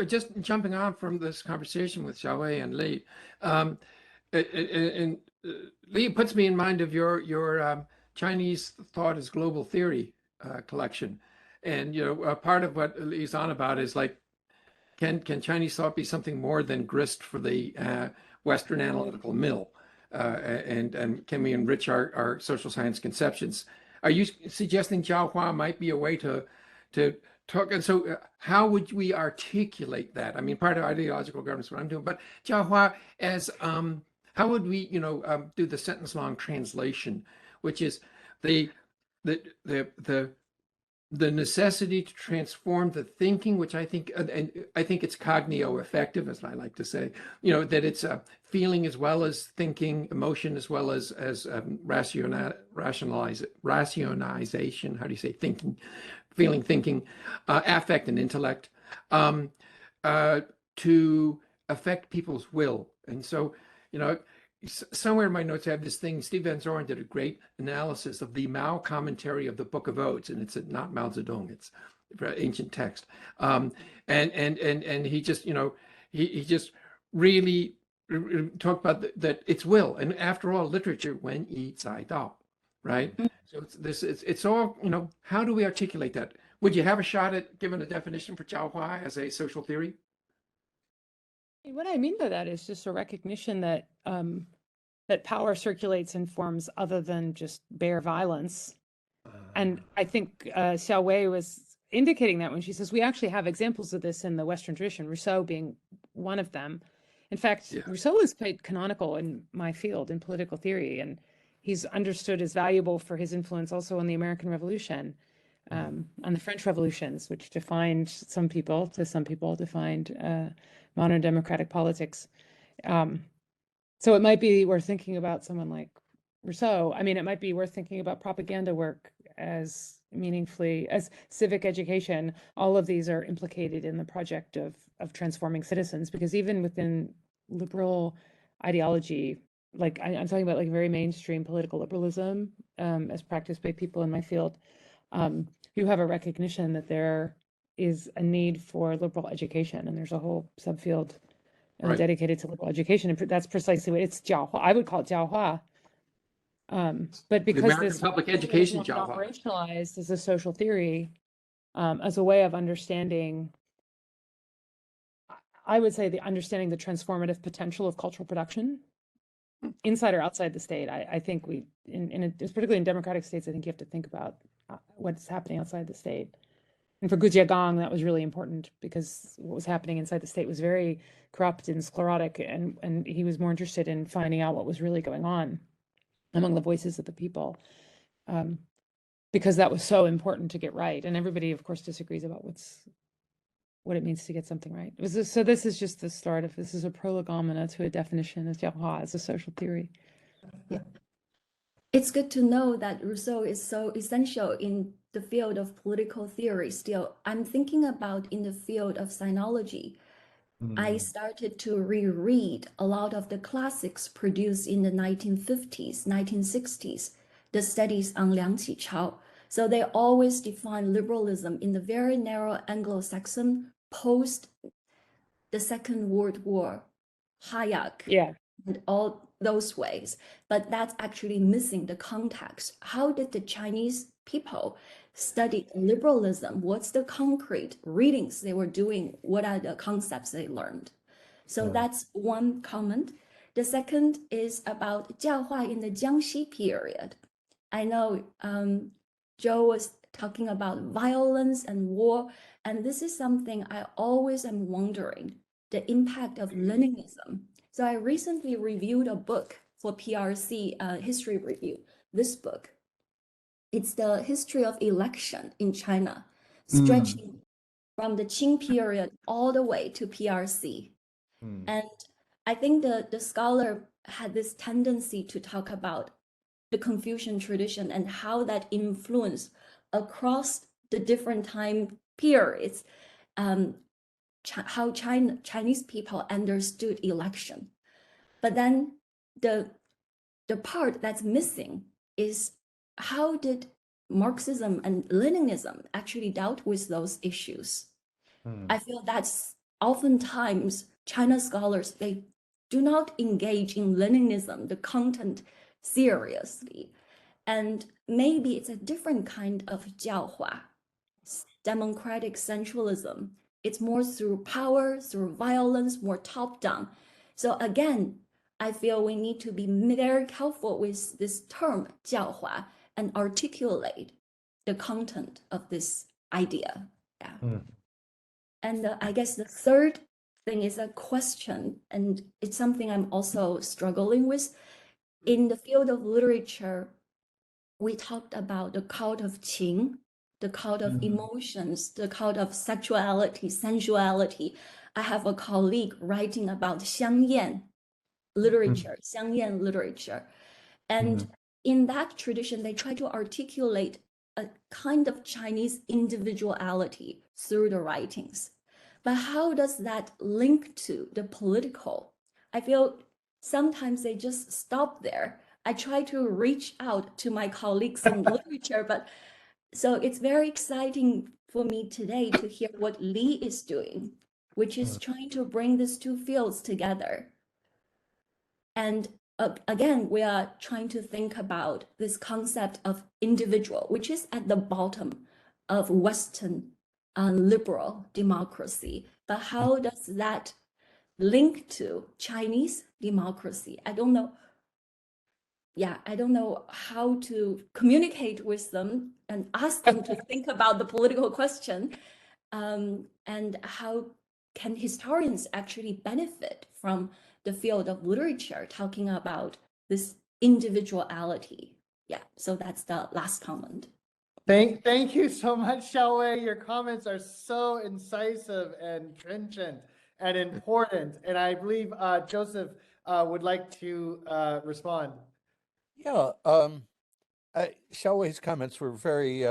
Just jumping on from this conversation with Xiaowei and Leigh, and Leigh puts me in mind of your Chinese thought as global theory collection, and part of what Leigh's on about is like, can Chinese thought be something more than grist for the Western analytical mill, and can we enrich our social science conceptions? are you suggesting 教化 might be a way to talk? And so how would we articulate that? I mean, part of ideological governance is what I'm doing, but 教化 as, how would we, do the sentence long translation, which is the necessity to transform the thinking, which I think, and I think it's cognito-affective, as I like to say, that it's feeling as well as thinking, emotion as well as rationalization. How do you say thinking, feeling, thinking, affect and intellect, to affect people's will. And so, somewhere in my notes, I have this thing. Steve Van Zoren did a great analysis of the Mao commentary of the Book of Odes, and it's not Mao Zedong; it's ancient text. And he just, he just really talked about that it's will, and after all, literature, 文以载道, right? So it's all, how do we articulate that? Would you have a shot at giving a definition for 教化 as a social theory? What I mean by that is just a recognition that that power circulates in forms other than just bare violence. And I think Xiao Wei was indicating that when she says we actually have examples of this in the Western tradition, Rousseau being one of them. In fact, Rousseau is quite canonical in my field in political theory, and he's understood as valuable for his influence also on the American Revolution, on the French revolutions, which defined some people defined modern democratic politics. So it might be worth thinking about someone like Rousseau. I mean, it might be worth thinking about propaganda work as meaningfully as civic education. All of these are implicated in the project of transforming citizens, because even within liberal ideology, like I'm talking about like very mainstream political liberalism as practiced by people in my field, you have a recognition that there is a need for liberal education, and there's a whole subfield dedicated to liberal education, and that's precisely what it's 教化. I would call it 教化. But because this public education is not operationalized as a social theory, as a way of understanding, I would say understanding the transformative potential of cultural production inside or outside the state. I think particularly in democratic states, I think you have to think about what's happening outside the state. And for Gu Jiagong, that was really important, because what was happening inside the state was very corrupt and sclerotic, and he was more interested in finding out what was really going on among the voices of the people, because that was so important to get right. And everybody, of course, disagrees about what it means to get something right. So this is just the start of, this is a prolegomena to a definition of 教化 as a social theory. Yeah. It's good to know that Rousseau is so essential in the field of political theory. Still, I'm thinking about in the field of sinology. I started to reread a lot of the classics produced in the 1950s, 1960s, the studies on Liang Qichao. So they always define liberalism in the very narrow Anglo-Saxon post the Second World War, Hayek, and all those ways. But that's actually missing the context. How did the Chinese people study liberalism? What's the concrete readings they were doing? What are the concepts they learned? So that's one comment. The second is about 教化 in the Jiangxi period. I know Joe was talking about violence and war, and this is something I always am wondering, the impact of Leninism. So I recently reviewed a book for PRC history review, this book. It's the history of election in China, stretching from the Qing period all the way to PRC. And I think the scholar had this tendency to talk about the Confucian tradition and how that influenced across the different time periods, how Chinese people understood election. But then the part that's missing is, how did Marxism and Leninism actually dealt with those issues? I feel that's oftentimes China scholars, they do not engage in Leninism, the content, seriously. And maybe it's a different kind of 教化, democratic centralism. It's more through power, through violence, more top-down. So again, I feel we need to be very careful with this term 教化, and articulate the content of this idea. Yeah. And I guess the third thing is a question, and it's something I'm also struggling with. In the field of literature, we talked about the cult of qing, the cult of emotions, the cult of sexuality, sensuality. I have a colleague writing about xiangyan literature, xiangyan literature. And in that tradition, they try to articulate a kind of Chinese individuality through the writings. But how does that link to the political? I feel sometimes they just stop there. I try to reach out to my colleagues in literature, but so it's very exciting for me today to hear what Leigh is doing, which is trying to bring these two fields together. And again, we are trying to think about this concept of individual, which is at the bottom of Western liberal democracy. But how does that link to Chinese democracy? I don't know. Yeah, I don't know how to communicate with them and ask them to think about the political question, and how can historians actually benefit from the field of literature talking about this individuality. Yeah, so that's the last comment. Thank you so much, Xiaowei. Your comments are so incisive and trenchant and important. And I believe Joseph would like to respond. Yeah, Xiaowei's comments were very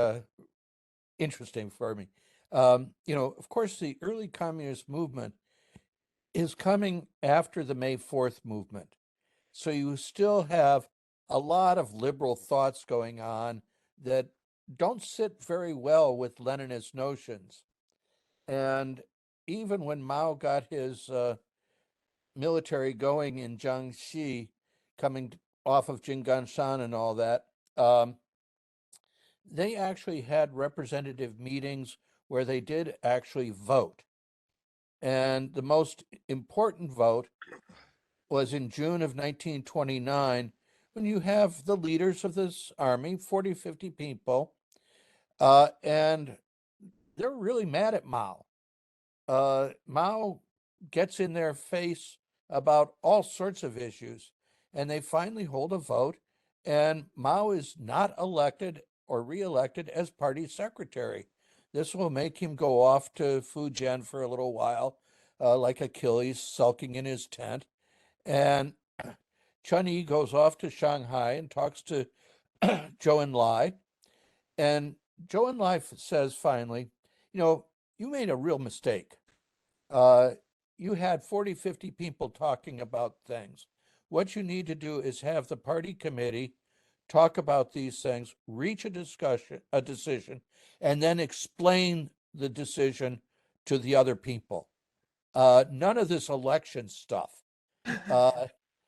interesting for me. Of course, the early communist movement is coming after the May 4th movement. So you still have a lot of liberal thoughts going on that don't sit very well with Leninist notions. And even when Mao got his military going in Jiangxi, coming off of Jingganshan and all that, they actually had representative meetings where they did actually vote. And the most important vote was in June of 1929, when you have the leaders of this army, 40, 50 people, and they're really mad at Mao. Mao gets in their face about all sorts of issues, and they finally hold a vote, and Mao is not elected or re-elected as party secretary. This will make him go off to Fujian for a little while, like Achilles sulking in his tent. And Chun Yi goes off to Shanghai and talks to Zhou Enlai. And Zhou Enlai says finally, you made a real mistake. You had 40, 50 people talking about things. What you need to do is have the party committee talk about these things, reach a decision, and then explain the decision to the other people. None of this election stuff.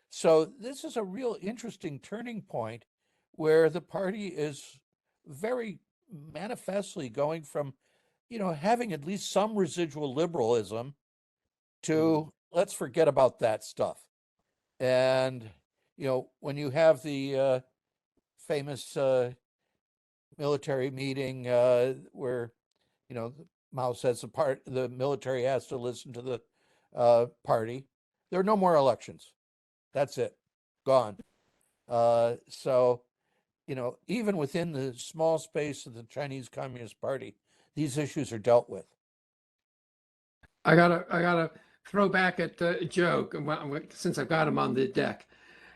So this is a real interesting turning point where the party is very manifestly going from, having at least some residual liberalism to let's forget about that stuff. And, when you have the famous military meeting where, Mao says the military has to listen to the party, there are no more elections. That's it. Gone. So, even within the small space of the Chinese Communist Party, these issues are dealt with. I gotta throw back at Joe since I've got him on the deck.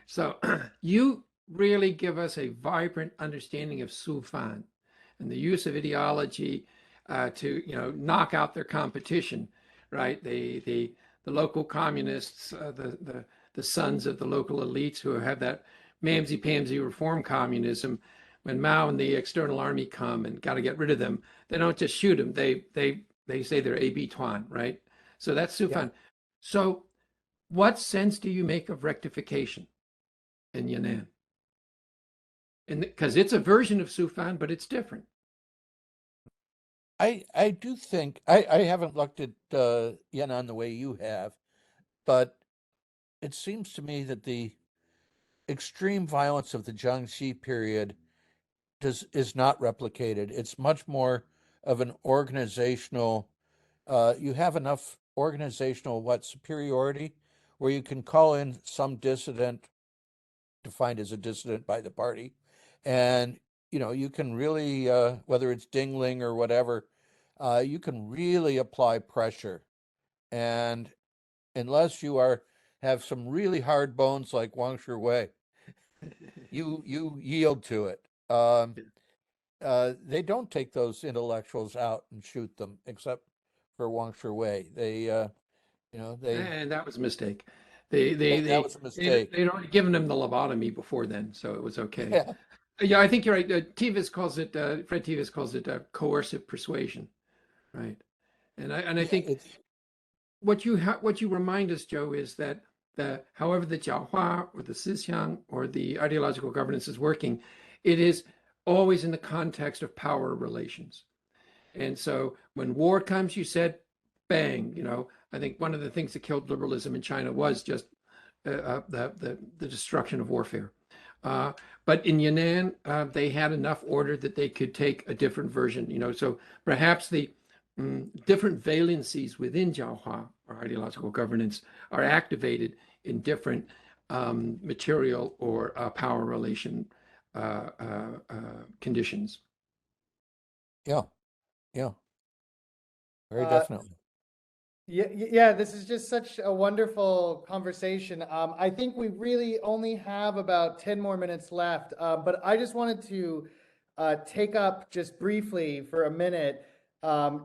So you really give us a vibrant understanding of Su Fan and the use of ideology to knock out their competition, right? The local communists, the sons of the local elites who have that mamsy-pamsy reform communism. When Mao and the external army come and got to get rid of them, they don't just shoot them. They say they're A.B. Tuan, right? So that's Su Fan. Yeah. So what sense do you make of rectification in Yan'an? And because it's a version of Su Fan, but it's different. I do think, I haven't looked at Yan'an the way you have, but it seems to me that the extreme violence of the Jiangxi period is not replicated. It's much more of an organizational, you have enough organizational superiority where you can call in some dissident, defined as a dissident by the party, and you can really, whether it's dingling or whatever, you can really apply pressure. And unless you have some really hard bones like Wang Shiwei, you yield to it. They don't take those intellectuals out and shoot them, except for Wang Shiwei. And that was a mistake. That was a mistake. They'd already given him the lobotomy before then, so it was okay. Yeah. Yeah, I think you're right. Fred Tevis calls it coercive persuasion, right? And I think what you remind us, Joe, is that however the Jiaohua or the Sixiang or the ideological governance is working, it is always in the context of power relations. And so when war comes, you said, bang, I think one of the things that killed liberalism in China was just the destruction of warfare. But in Yunnan, they had enough order that they could take a different version, so perhaps the different valencies within Jiaohua or ideological governance are activated in different material or power relation conditions. Yeah, very definitely. Yeah, this is just such a wonderful conversation. I think we really only have about 10 more minutes left, but I just wanted to take up just briefly for a minute,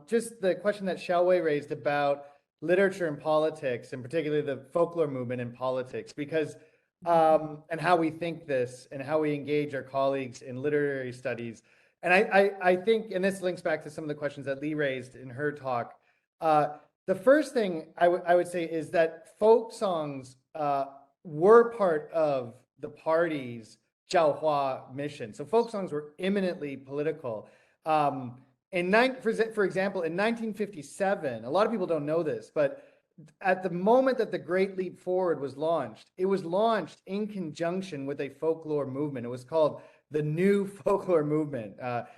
just the question that Xiaowei raised about literature and politics, and particularly the folklore movement in politics, because and how we think this and how we engage our colleagues in literary studies. And I think, and this links back to some of the questions that Leigh raised in her talk. The first thing I would say is that folk songs were part of the party's Jiaohua mission. So folk songs were eminently political. For example, in 1957, a lot of people don't know this, but at the moment that the Great Leap Forward was launched, it was launched in conjunction with a folklore movement. It was called the New Folklore Movement,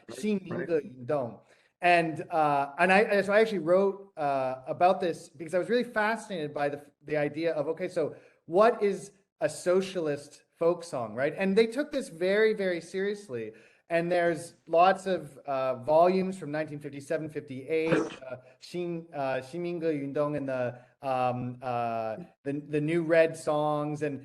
新民歌运动. So I actually wrote about this because I was really fascinated by the idea of, okay, so what is a socialist folk song, right? And they took this very, very seriously. And there's lots of volumes from 1957, 58, 新民歌运动 and the new red songs, and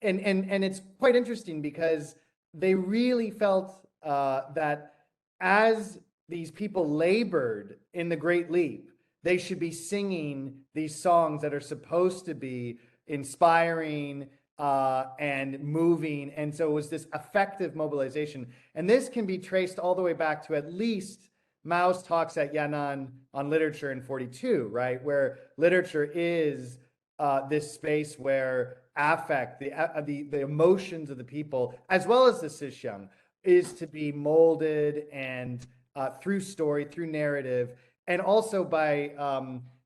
it's quite interesting because they really felt that as these people labored in the Great Leap, they should be singing these songs that are supposed to be inspiring and moving. And so it was this effective mobilization. And this can be traced all the way back to at least Mao's talks at Yan'an on literature in 42, right? Where literature is this space where affect, the emotions of the people, as well as the Sixiang, is to be molded and through story, through narrative, and also by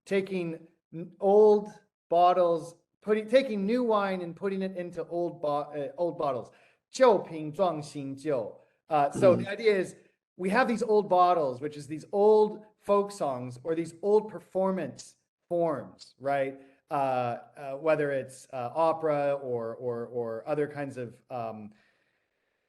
taking old bottles, taking new wine and putting it into old bottles. 旧瓶装新酒. So the idea is we have these old bottles, which is these old folk songs or these old performance forms, right? Whether it's opera or other kinds of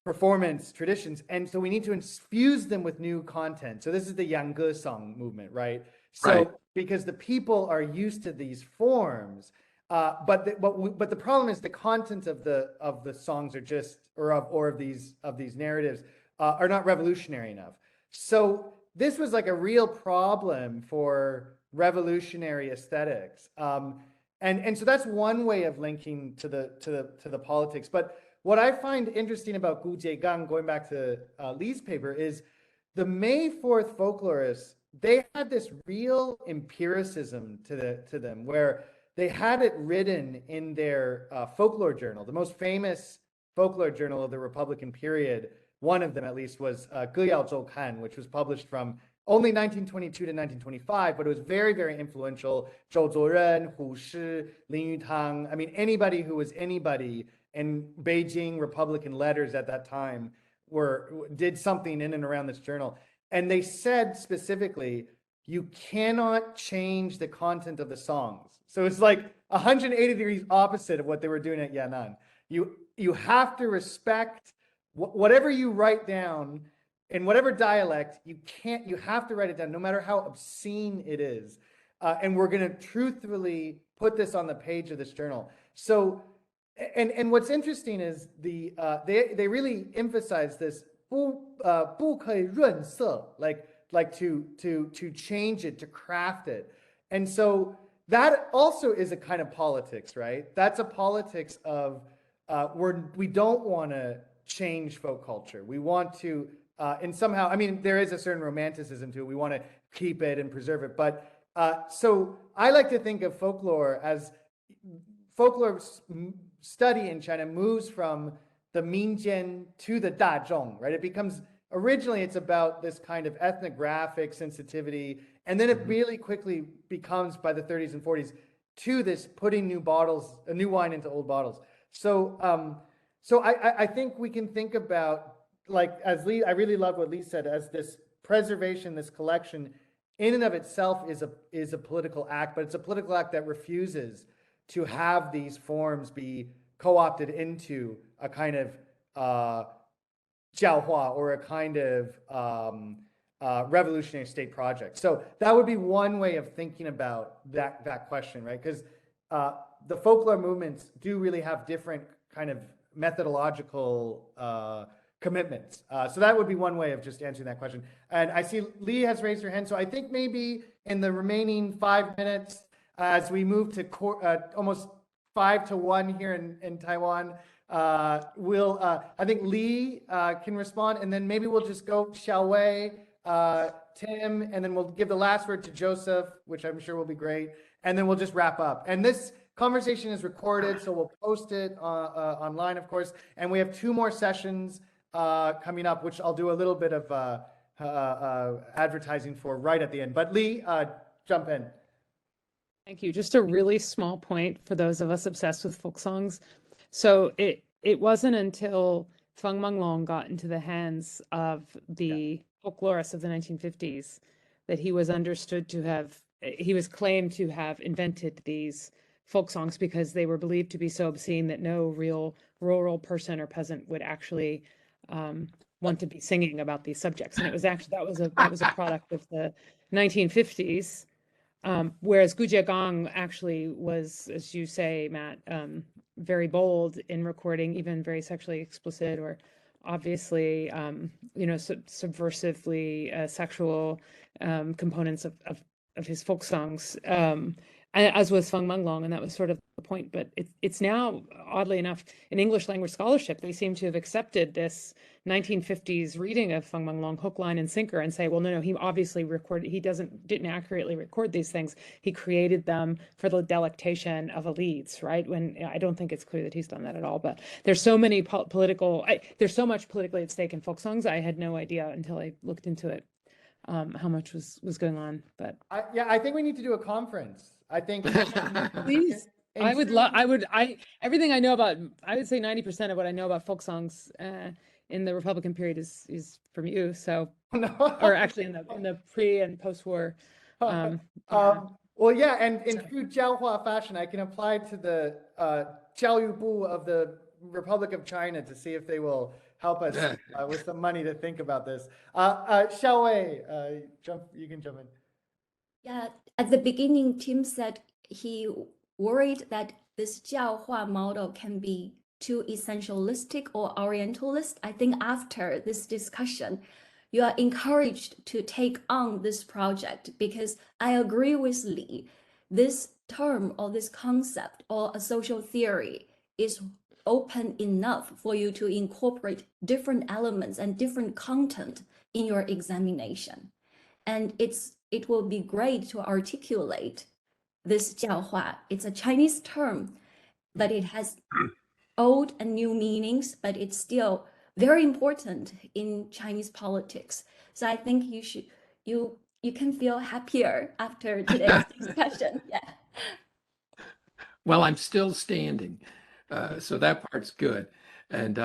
performance traditions. And so we need to infuse them with new content. So this is the Yangge song movement, right? So because the people are used to these forms, but the problem is the content of the songs are just of these narratives are not revolutionary enough. So this was like a real problem for revolutionary aesthetics, and so that's one way of linking to the politics. But what I find interesting about Gu Jiegang, going back to Leigh's paper, is the May 4th folklorists. They had this real empiricism to them, where they had it written in their folklore journal, the most famous folklore journal of the Republican period. One of them, at least, was Ge Yao Zhou Kan, which was published from only 1922 to 1925, but it was very, very influential. Zhou Zuoren, Hu Shi, Lin Yutang. I mean, anybody who was anybody in Beijing Republican letters at that time did something in and around this journal, and they said specifically, you cannot change the content of the songs. So it's like 180 degrees opposite of what they were doing at Yan'an. You have to respect whatever you write down in whatever dialect. You have to write it down, no matter how obscene it is. And we're going to truthfully put this on the page of this journal. So, and what's interesting is they really emphasize this 不可以润色, like to change it, to craft it. And so that also is a kind of politics, right? That's a politics of we don't want to change folk culture. We want to, and somehow, I mean, there is a certain romanticism to it. We want to keep it and preserve it. But so I like to think of folklore as folklore study in China moves from the Minjian to the Dazhong, right? It becomes, originally it's about this kind of ethnographic sensitivity, and then it really quickly becomes, by the 30s and 40s, to this putting new wine into old bottles. So I think we can think about, like, as Leigh, I really love what Leigh said, as this preservation, this collection, in and of itself is a political act, but it's a political act that refuses to have these forms be co-opted into a kind of 教化 or a kind of revolutionary state project. So that would be one way of thinking about that question, right? Because the folklore movements do really have different kind of methodological commitments. So that would be one way of just answering that question. And I see Leigh has raised her hand. So I think maybe in the remaining 5 minutes, as we move to almost 5 to 1 here in Taiwan, I think Leigh can respond, and then maybe we'll just go Xiaowei, Tim, and then we'll give the last word to Joseph, which I'm sure will be great, and then we'll just wrap up. And this conversation is recorded, so we'll post it online, of course, and we have 2 more sessions coming up, which I'll do a little bit of advertising for right at the end. But Leigh, jump in. Thank you. Just a really small point for those of us obsessed with folk songs. So it wasn't until Feng Menglong got into the hands of the folklorists of the 1950s that he was understood to have, he was claimed to have invented these folk songs because they were believed to be so obscene that no real rural person or peasant would actually want to be singing about these subjects. And it was actually, that was a product of the 1950s. Whereas Gujiegang actually was, as you say, Matt, very bold in recording even very sexually explicit or obviously, subversively sexual components of his folk songs, as was Feng Menglong, and that was sort of the point. But it's now, oddly enough, in English language scholarship, they seem to have accepted this 1950s reading of Feng Menglong hook, line, and sinker and say, well, no, he obviously recorded, he didn't accurately record these things. He created them for the delectation of elites, right? When I don't think it's clear that he's done that at all, but there's so many there's so much politically at stake in folk songs. I had no idea until I looked into it, how much was going on. But I think we need to do a conference. I think please. Everything I know about, I would say 90% of what I know about folk songs in the Republican period is from you. So, or actually in the pre and post-war. Well, yeah, and in true Jiaohua fashion, I can apply to the Jiaoyubu of the Republic of China to see if they will help us with some money to think about this. Xiaowei, you can jump in. Yeah, at the beginning, Tim said he worried that this Jiaohua model can be too essentialistic or orientalist. I think after this discussion, you are encouraged to take on this project because I agree with Leigh. This term or this concept or a social theory is open enough for you to incorporate different elements and different content in your examination. And it will be great to articulate this 教化. It's a Chinese term, but it has old and new meanings, but it's still very important in Chinese politics. So I think you can feel happier after today's discussion. Yeah. Well, I'm still standing, so that part's good. And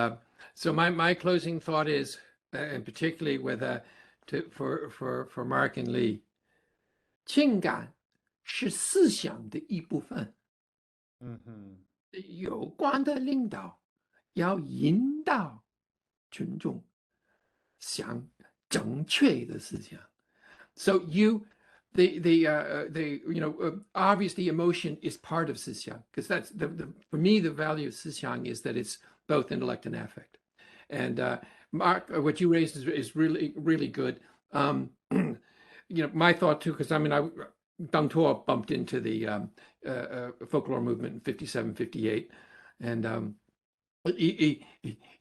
So my closing thought is, and particularly with for Mark and Leigh, 情感是思想的一部分。有关的领导要引导群众想正确的思想。So obviously emotion is part of 思想, because that's for me, the value of 思想 is that it's both intellect and affect. And Mark, what you raised is really, really good. My thought too, because Deng Tuo bumped into the folklore movement in 57, 58. And he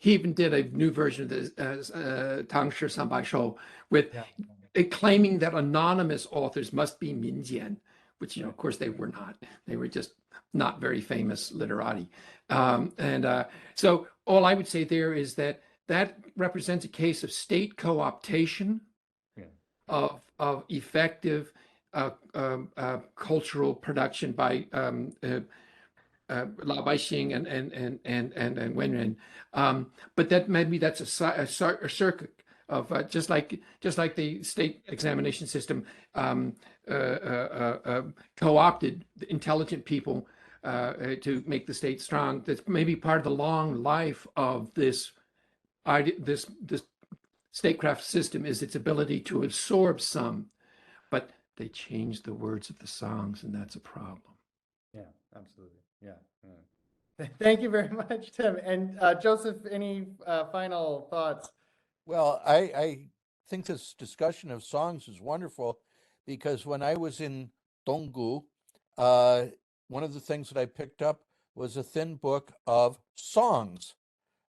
even did a new version of the Tang Shi San Bai Shou with claiming that anonymous authors must be minjian, which, of course, they were not. They were just not very famous literati. So all I would say there is that represents a case of state co-optation of effective cultural production by Lao Baixing and Wenren. But that maybe that's a circuit of just like the state examination system co-opted intelligent people to make the state strong. That's maybe part of the long life of this statecraft system, is its ability to absorb some, but they change the words of the songs, and that's a problem. Yeah, absolutely. Yeah. Thank you very much, Tim. And Joseph, any final thoughts? Well, I think this discussion of songs is wonderful, because when I was in Donggu, one of the things that I picked up was a thin book of songs.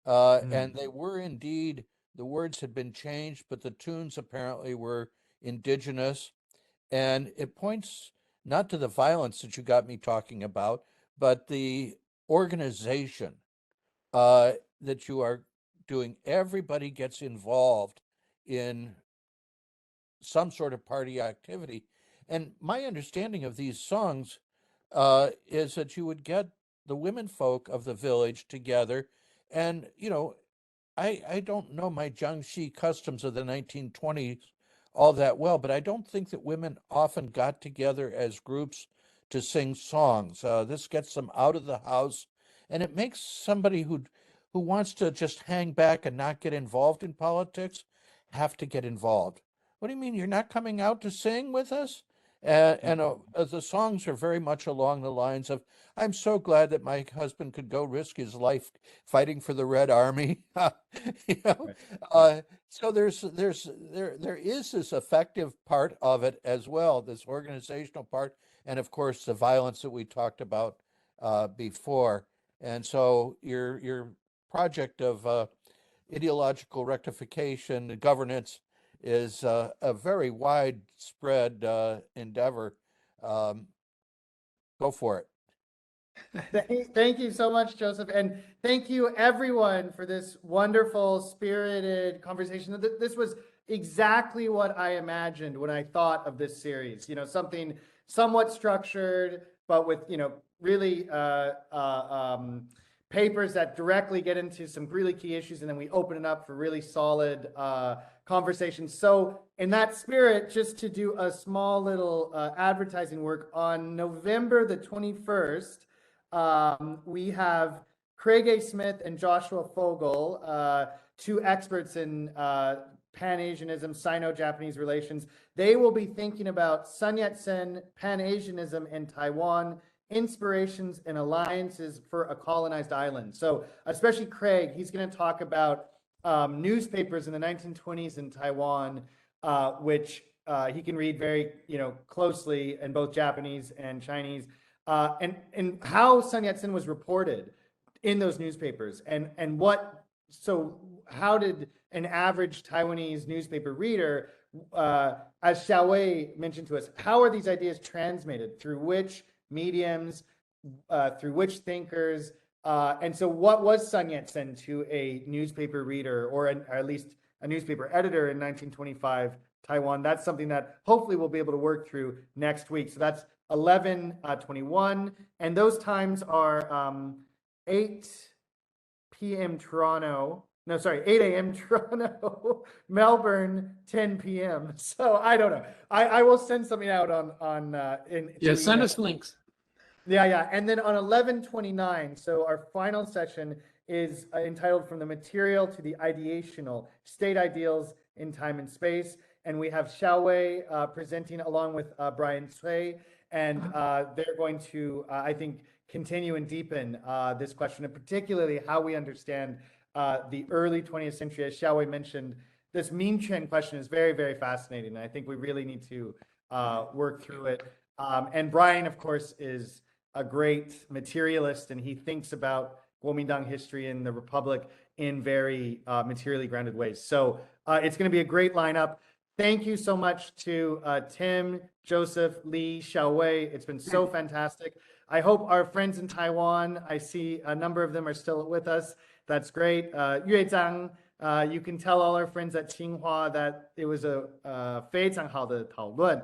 And they were indeed, the words had been changed, but the tunes apparently were indigenous. And it points not to the violence that you got me talking about, but the organization that you are doing. Everybody gets involved in some sort of party activity. And my understanding of these songs is that you would get the women folk of the village together. And, I don't know my Jiangxi customs of the 1920s all that well, but I don't think that women often got together as groups to sing songs. This gets them out of the house, and it makes somebody who wants to just hang back and not get involved in politics have to get involved. What do you mean, you're not coming out to sing with us? And the songs are very much along the lines of, I'm so glad that my husband could go risk his life fighting for the Red Army. So there is this effective part of it as well, this organizational part, and of course the violence that we talked about before. And so your project of ideological rectification and governance is a very widespread endeavor. Go for it. Thank you so much, Joseph. And thank you, everyone, for this wonderful, spirited conversation. This was exactly what I imagined when I thought of this series. Something somewhat structured, but with, really papers that directly get into some really key issues, and then we open it up for really solid conversations. So in that spirit, just to do a small little advertising work, on November the 21st, we have Craig A. Smith and Joshua Fogel, two experts in Pan-Asianism, Sino-Japanese relations. They will be thinking about Sun Yat-sen, Pan-Asianism in Taiwan, inspirations and alliances for a colonized island. So especially Craig, he's going to talk about newspapers in the 1920s in Taiwan, which he can read very closely in both Japanese and Chinese, and how Sun Yat-sen was reported in those newspapers, and how did an average Taiwanese newspaper reader, as Xiaowei mentioned to us, how are these ideas transmitted, through which mediums, through which thinkers, and so what was Sun Yat-sen to a newspaper reader, or at least a newspaper editor in 1925 Taiwan? That's something that hopefully we'll be able to work through next week. So that's 11:21, and those times are 8 p.m. Toronto, No, sorry, 8 a.m. Toronto, Melbourne, 10 p.m. So I don't know. I will send something out Yeah, send email. us links. Yeah. And then on 11/29, so our final session is entitled From the Material to the Ideational, State Ideals in Time and Space. And we have Xiaowei presenting along with Brian Cui, and they're going to, I think, continue and deepen this question, and particularly how we understand the early 20th century. As Xiaowei mentioned, this Minquan question is very, very fascinating. And I think we really need to work through it. And Brian, of course, is a great materialist, and he thinks about Kuomintang history and the Republic in very materially grounded ways. So it's going to be a great lineup. Thank you so much to Tim, Joseph, Leigh, Xiaowei. It's been so fantastic. I hope our friends in Taiwan, I see a number of them are still with us. That's great. Yue Zhang, you can tell all our friends at Tsinghua that it was a 非常好的讨论.